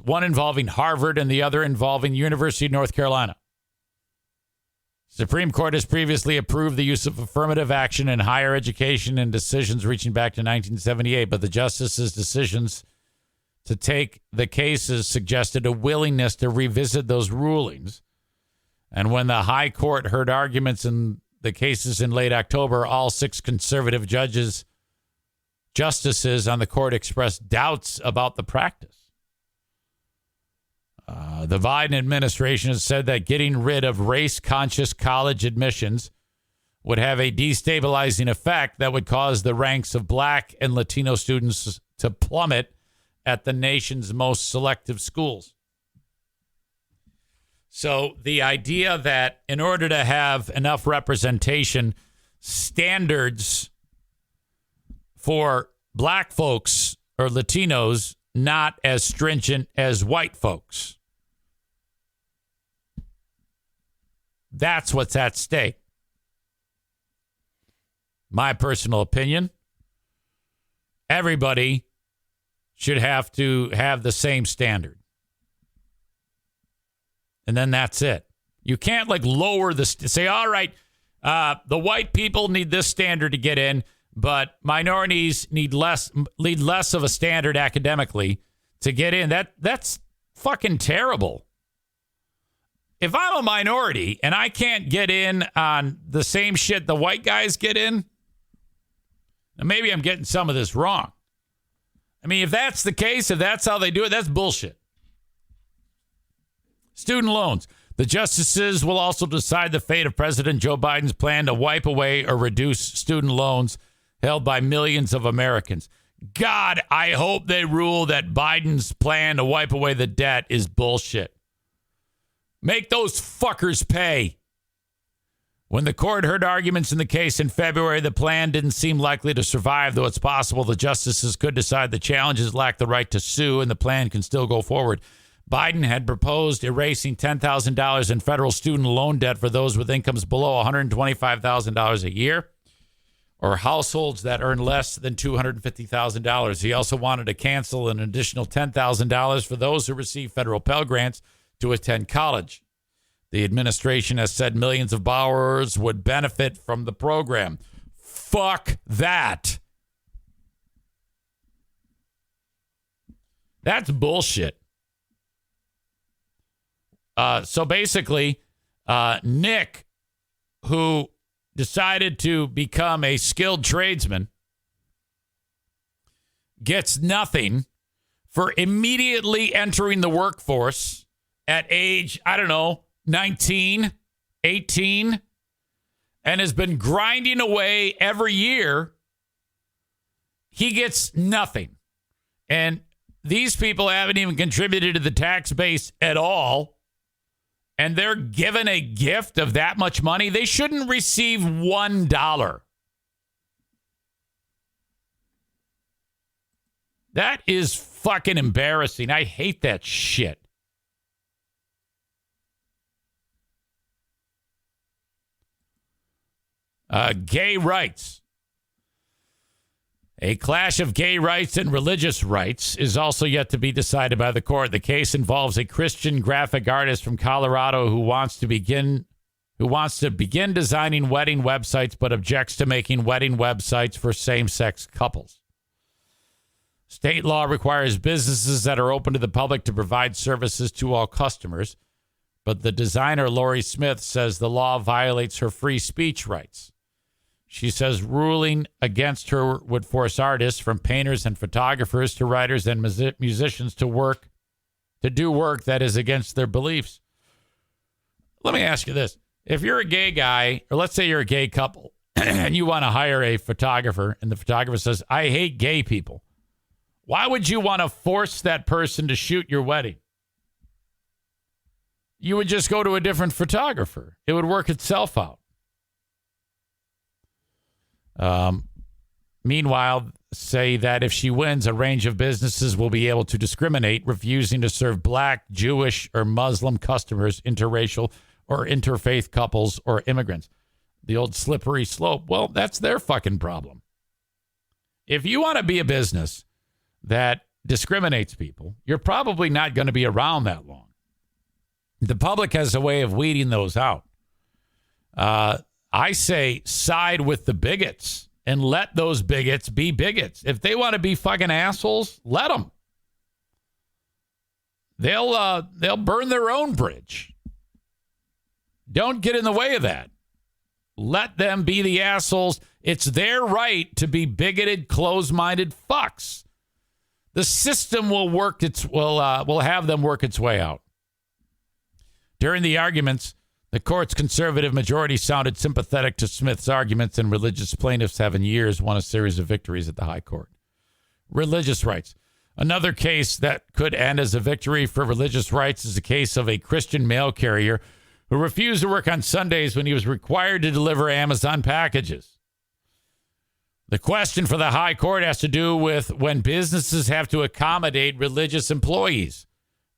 One involving Harvard and the other involving University of North Carolina. Supreme Court has previously approved the use of affirmative action in higher education in decisions reaching back to 1978, but the justices' decisions to take the cases suggested a willingness to revisit those rulings. And when the High Court heard arguments in the cases in late October, all 6 conservative justices on the court expressed doubts about the practice. The Biden administration has said that getting rid of race-conscious college admissions would have a destabilizing effect that would cause the ranks of black and Latino students to plummet at the nation's most selective schools. So the idea that in order to have enough representation, standards for black folks or Latinos not as stringent as white folks. That's what's at stake. My personal opinion, everybody should have to have the same standard. And then that's it. You can't lower say, all right, the white people need this standard to get in, but minorities need less of a standard academically to get in. That's fucking terrible. If I'm a minority and I can't get in on the same shit the white guys get in, maybe I'm getting some of this wrong. I mean, if that's the case, if that's how they do it, that's bullshit. Student loans. The justices will also decide the fate of President Joe Biden's plan to wipe away or reduce student loans held by millions of Americans. God, I hope they rule that Biden's plan to wipe away the debt is bullshit. Make those fuckers pay. When the court heard arguments in the case in February, the plan didn't seem likely to survive, though it's possible the justices could decide the challenges lack the right to sue and the plan can still go forward. Biden had proposed erasing $10,000 in federal student loan debt for those with incomes below $125,000 a year or households that earn less than $250,000. He also wanted to cancel an additional $10,000 for those who receive federal Pell Grants to attend college. The administration has said millions of borrowers would benefit from the program. Fuck that. That's bullshit. So basically, Nick, who decided to become a skilled tradesman, gets nothing for immediately entering the workforce at age, 19, 18, and has been grinding away every year. He gets nothing. And these people haven't even contributed to the tax base at all. And they're given a gift of that much money. They shouldn't receive $1. That is fucking embarrassing. I hate that shit. Gay rights. A clash of gay rights and religious rights is also yet to be decided by the court. The case involves a Christian graphic artist from Colorado who wants to begin designing wedding websites but objects to making wedding websites for same-sex couples. State law requires businesses that are open to the public to provide services to all customers, but the designer Lori Smith says the law violates her free speech rights. She says ruling against her would force artists, from painters and photographers to writers and musicians, to do work that is against their beliefs. Let me ask you this. If you're a gay guy, or let's say you're a gay couple, and you want to hire a photographer, and the photographer says, I hate gay people, why would you want to force that person to shoot your wedding? You would just go to a different photographer. It would work itself out. Meanwhile, say that if she wins, a range of businesses will be able to discriminate, refusing to serve black, Jewish, or Muslim customers, interracial or interfaith couples, or immigrants. The old slippery slope. Well, that's their fucking problem. If you want to be a business that discriminates people, you're probably not going to be around that long. The public has a way of weeding those out. I say side with the bigots and let those bigots be bigots. If they want to be fucking assholes, let them. They'll burn their own bridge. Don't get in the way of that. Let them be the assholes. It's their right to be bigoted, closed-minded fucks. The system will have them work its way out. During the arguments, the court's conservative majority sounded sympathetic to Smith's arguments, and religious plaintiffs have in years won a series of victories at the high court. Religious rights. Another case that could end as a victory for religious rights is the case of a Christian mail carrier who refused to work on Sundays when he was required to deliver Amazon packages. The question for the high court has to do with when businesses have to accommodate religious employees.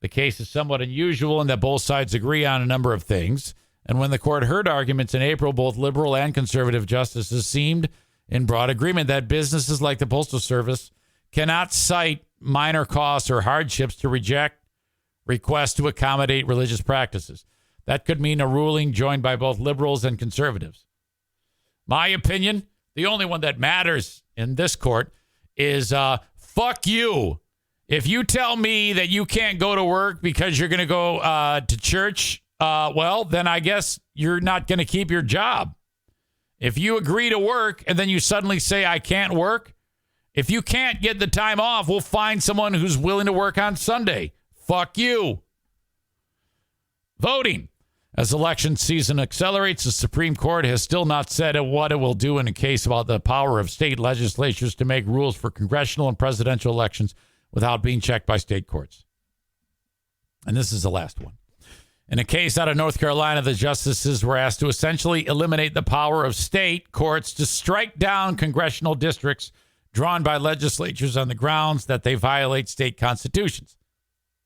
The case is somewhat unusual in that both sides agree on a number of things. And when the court heard arguments in April, both liberal and conservative justices seemed in broad agreement that businesses like the Postal Service cannot cite minor costs or hardships to reject requests to accommodate religious practices. That could mean a ruling joined by both liberals and conservatives. My opinion, the only one that matters in this court is fuck you. If you tell me that you can't go to work because you're going to go to church, well, then I guess you're not going to keep your job. If you agree to work and then you suddenly say, I can't work, if you can't get the time off, we'll find someone who's willing to work on Sunday. Fuck you. Voting. As election season accelerates, the Supreme Court has still not said what it will do in a case about the power of state legislatures to make rules for congressional and presidential elections without being checked by state courts. And this is the last one. In a case out of North Carolina, the justices were asked to essentially eliminate the power of state courts to strike down congressional districts drawn by legislatures on the grounds that they violate state constitutions.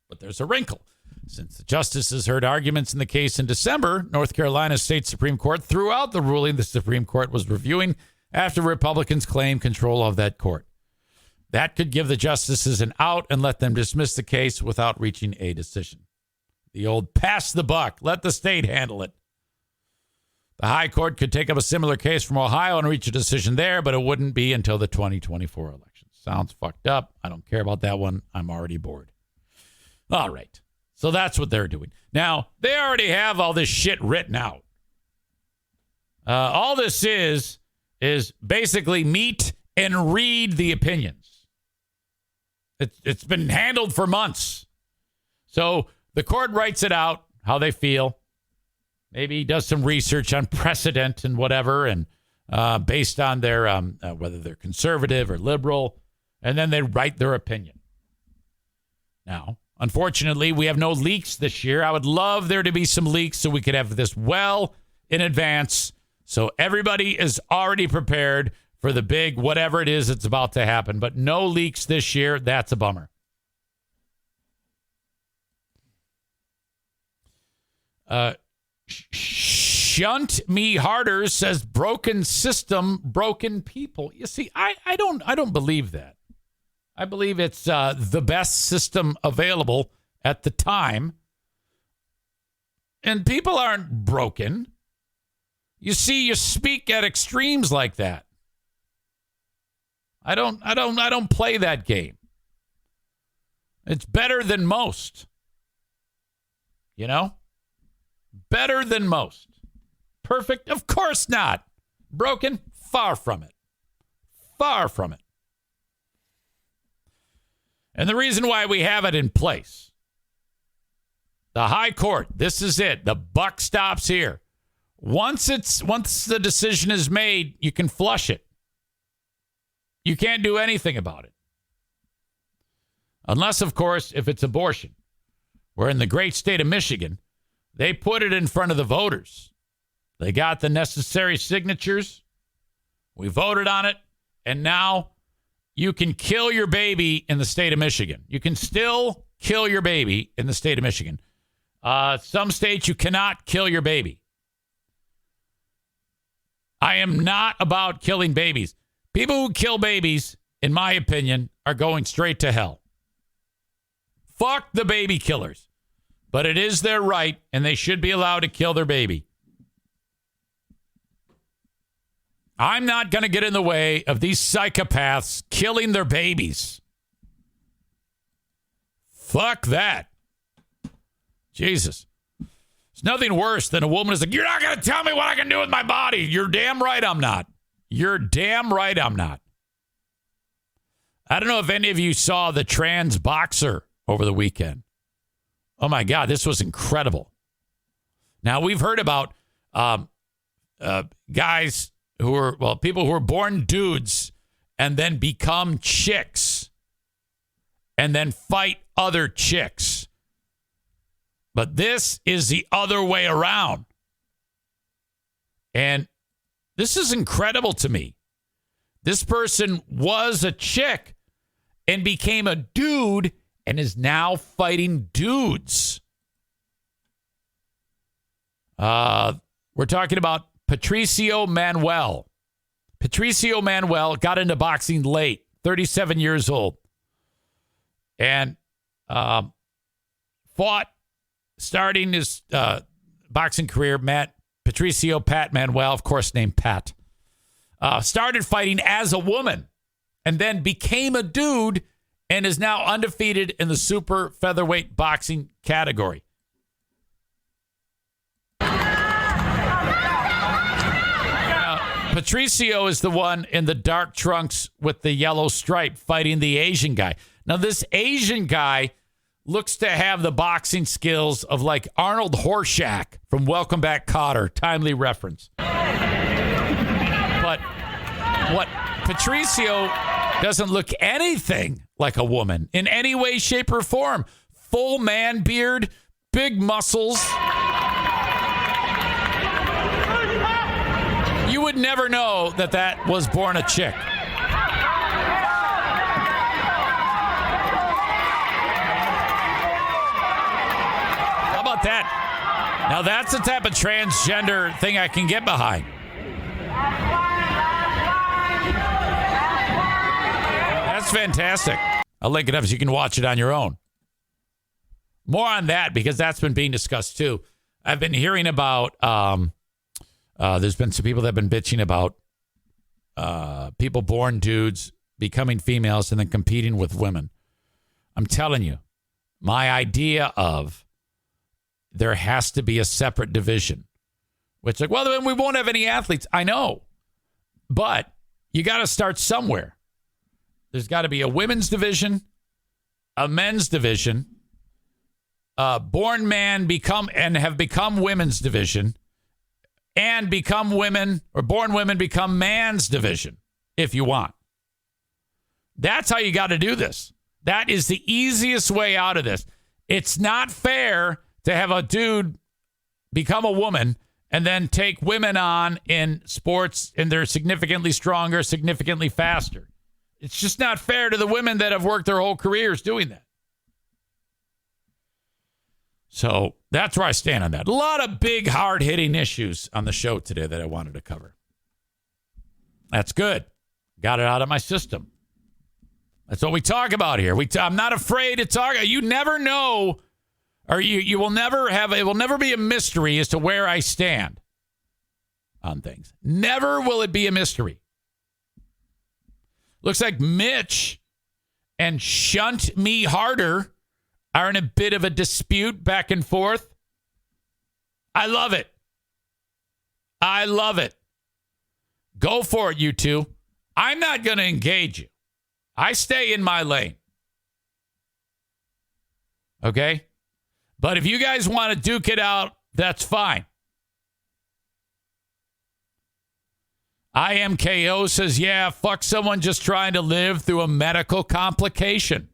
But there's a wrinkle. Since the justices heard arguments in the case in December, North Carolina State Supreme Court threw out the ruling the Supreme Court was reviewing after Republicans claimed control of that court. That could give the justices an out and let them dismiss the case without reaching a decision. The old pass the buck, let the state handle it. The high court could take up a similar case from Ohio and reach a decision there, but it wouldn't be until the 2024 election. Sounds fucked up. I don't care about that one. I'm already bored. All right. So that's what they're doing. Now, they already have all this shit written out. All this is basically meet and read the opinions. It's been handled for months. So the court writes it out, how they feel. Maybe does some research on precedent and whatever, and based on their whether they're conservative or liberal, and then they write their opinion. Now, unfortunately, we have no leaks this year. I would love there to be some leaks so we could have this well in advance, so everybody is already prepared for the big whatever it is that's about to happen. But no leaks this year. That's a bummer. Shunt Me Harder says broken system, broken people. You see, I don't believe that. I believe it's the best system available at the time. And people aren't broken. You see, you speak at extremes like that. I don't play that game. It's better than most. You know? Better than most. Perfect? Of course not. Broken? Far from it. Far from it. And the reason why we have it in place, the high court, this is it. The buck stops here. Once the decision is made, you can flush it. You can't do anything about it. Unless, of course, if it's abortion, where in the great state of Michigan, they put it in front of the voters. They got the necessary signatures. We voted on it. And now you can kill your baby in the state of Michigan. You can still kill your baby in the state of Michigan. Some states you cannot kill your baby. I am not about killing babies. People who kill babies, in my opinion, are going straight to hell. Fuck the baby killers. But it is their right, and they should be allowed to kill their baby. I'm not going to get in the way of these psychopaths killing their babies. Fuck that. Jesus. It's nothing worse than a woman who's like, you're not going to tell me what I can do with my body. You're damn right I'm not. You're damn right I'm not. I don't know if any of you saw the trans boxer over the weekend. Oh, my God, this was incredible. Now, we've heard about guys who are, well, people who are born dudes and then become chicks and then fight other chicks. But this is the other way around. And this is incredible to me. This person was a chick and became a dude and is now fighting dudes. We're talking about Patricio Manuel. Patricio Manuel got into boxing late, 37 years old. And fought, starting his boxing career, Patricio Pat Manuel, of course, named Pat. Started fighting as a woman and then became a dude and is now undefeated in the super featherweight boxing category. Patricio is the one in the dark trunks with the yellow stripe fighting the Asian guy. Now, this Asian guy looks to have the boxing skills of like Arnold Horshack from Welcome Back, Kotter. Timely reference. But what Patricio doesn't look anything like a woman in any way, shape, or form. Full man beard, big muscles. You would never know that was born a chick. about that? Now, that's the type of transgender thing I can get behind. That's fantastic. I'll link it up so you can watch it on your own. More on that because that's been being discussed too. I've been hearing about, there's been some people that have been bitching about people born dudes becoming females and then competing with women. I'm telling you, my idea of there has to be a separate division, which like, well, then we won't have any athletes. I know, but you got to start somewhere. There's got to be a women's division, a men's division, born man become women's division, and become women or born women become man's division if you want. That's how you got to do this. That is the easiest way out of this. It's not fair to have a dude become a woman and then take women on in sports and they're significantly stronger, significantly faster. It's just not fair to the women that have worked their whole careers doing that. So that's where I stand on that. A lot of big, hard-hitting issues on the show today that I wanted to cover. That's good. Got it out of my system. That's what we talk about here. I'm not afraid to talk. You never know, or you will never have, it will never be a mystery as to where I stand on things. Never will it be a mystery. Looks like Mitch and Shunt Me Harder are in a bit of a dispute back and forth. I love it. I love it. Go for it, you two. I'm not going to engage you. I stay in my lane. Okay? But if you guys want to duke it out, that's fine. IMKO says, yeah, fuck someone just trying to live through a medical complication.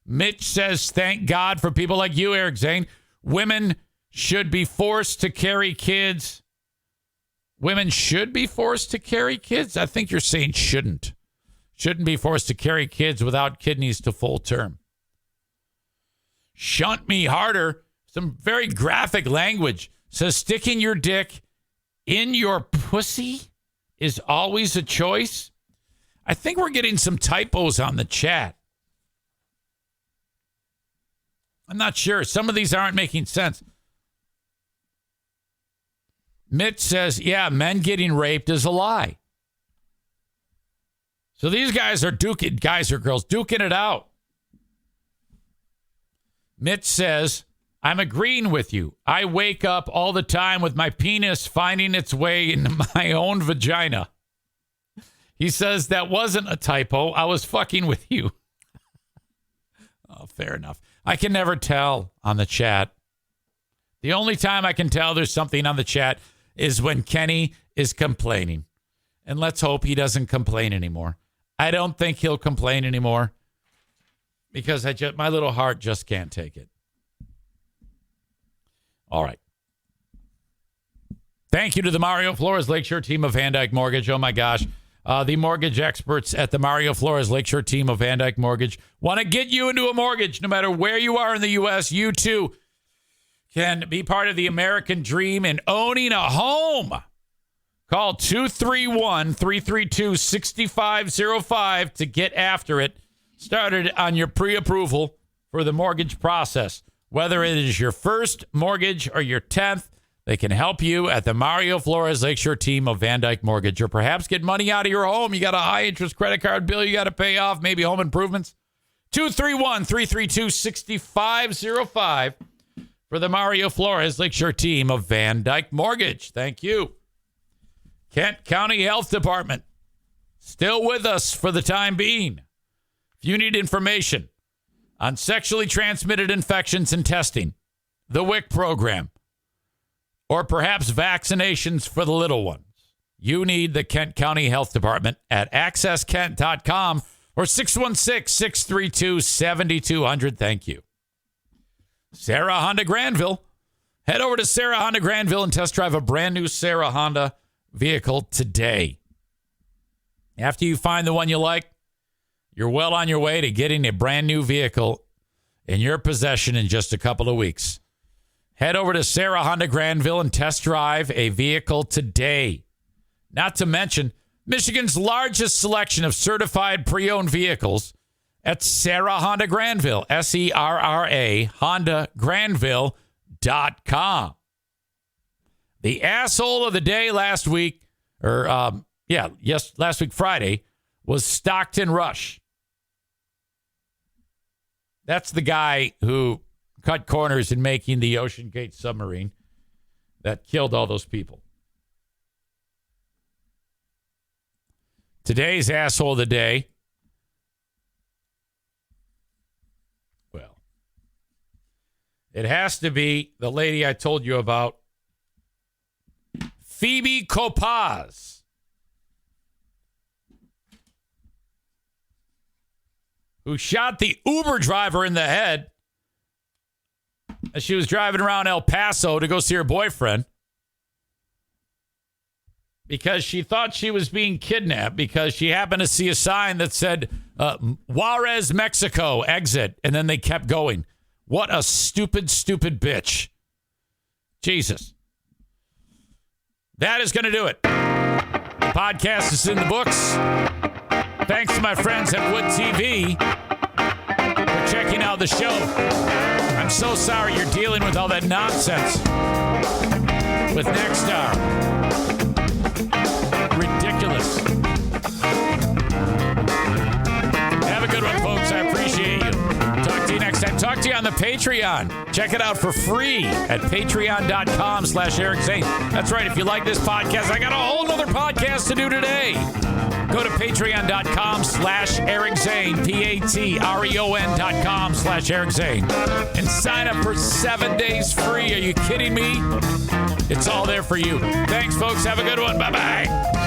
Mitch says, thank God for people like you, Eric Zane. Women should be forced to carry kids. Women should be forced to carry kids? I think you're saying shouldn't. Shouldn't be forced to carry kids without kidneys to full term. Shunt Me Harder. Some very graphic language. Says sticking your dick in your pussy is always a choice. I think we're getting some typos on the chat. I'm not sure. Some of these aren't making sense. Mitch says, yeah, men getting raped is a lie. So these guys are duking, guys or girls, duking it out. Mitch says, I'm agreeing with you. I wake up all the time with my penis finding its way into my own vagina. He says, that wasn't a typo. I was fucking with you. Oh, fair enough. I can never tell on the chat. The only time I can tell there's something on the chat is when Kenny is complaining. And let's hope he doesn't complain anymore. I don't think he'll complain anymore because my little heart just can't take it. All right. Thank you to the Mario Flores Lakeshore team of Van Dyke Mortgage. Oh, my gosh. The mortgage experts at the Mario Flores Lakeshore team of Van Dyke Mortgage want to get you into a mortgage. No matter where you are in the U.S., you too can be part of the American dream in owning a home. Call 231-332-6505 to get after it. Started on your pre-approval for the mortgage process. Whether it is your first mortgage or your 10th, they can help you at the Mario Flores Lakeshore team of Van Dyke Mortgage, or perhaps get money out of your home. You got a high-interest credit card bill you got to pay off, maybe home improvements. 231-332-6505 for the Mario Flores Lakeshore team of Van Dyke Mortgage. Thank you. Kent County Health Department, still with us for the time being. If you need information on sexually transmitted infections and testing, the WIC program, or perhaps vaccinations for the little ones, you need the Kent County Health Department at accesskent.com or 616-632-7200. Thank you. Sarah Honda Granville. Head over to Sarah Honda Granville and test drive a brand new Sarah Honda vehicle today. After you find the one you like, you're well on your way to getting a brand new vehicle in your possession in just a couple of weeks. Head over to Sarah Honda Granville and test drive a vehicle today. Not to mention Michigan's largest selection of certified pre-owned vehicles at Sarah Honda Granville, SERRA, HondaGranville.com. The asshole of the day last week, last week, Friday, was Stockton Rush. That's the guy who cut corners in making the Ocean Gate submarine that killed all those people. Today's asshole of the day, well, it has to be the lady I told you about, Phoebe Kopaz, who shot the Uber driver in the head as she was driving around El Paso to go see her boyfriend because she thought she was being kidnapped because she happened to see a sign that said, Juarez, Mexico, exit. And then they kept going. What a stupid, stupid bitch. Jesus. That is going to do it. The podcast is in the books. Thanks to my friends at Wood TV for checking out the show. I'm so sorry you're dealing with all that nonsense with Nexstar. Ridiculous. Have a good one, folks. I appreciate you. Talk to you next time. Talk to you on the Patreon. Check it out for free at patreon.com/Eric Zane. That's right. If you like this podcast, I got a whole other podcast to do today. Go to patreon.com/Eric Zane, patreon.com/Eric Zane, and sign up for 7 days free. Are you kidding me? It's all there for you. Thanks, folks. Have a good one. Bye-bye.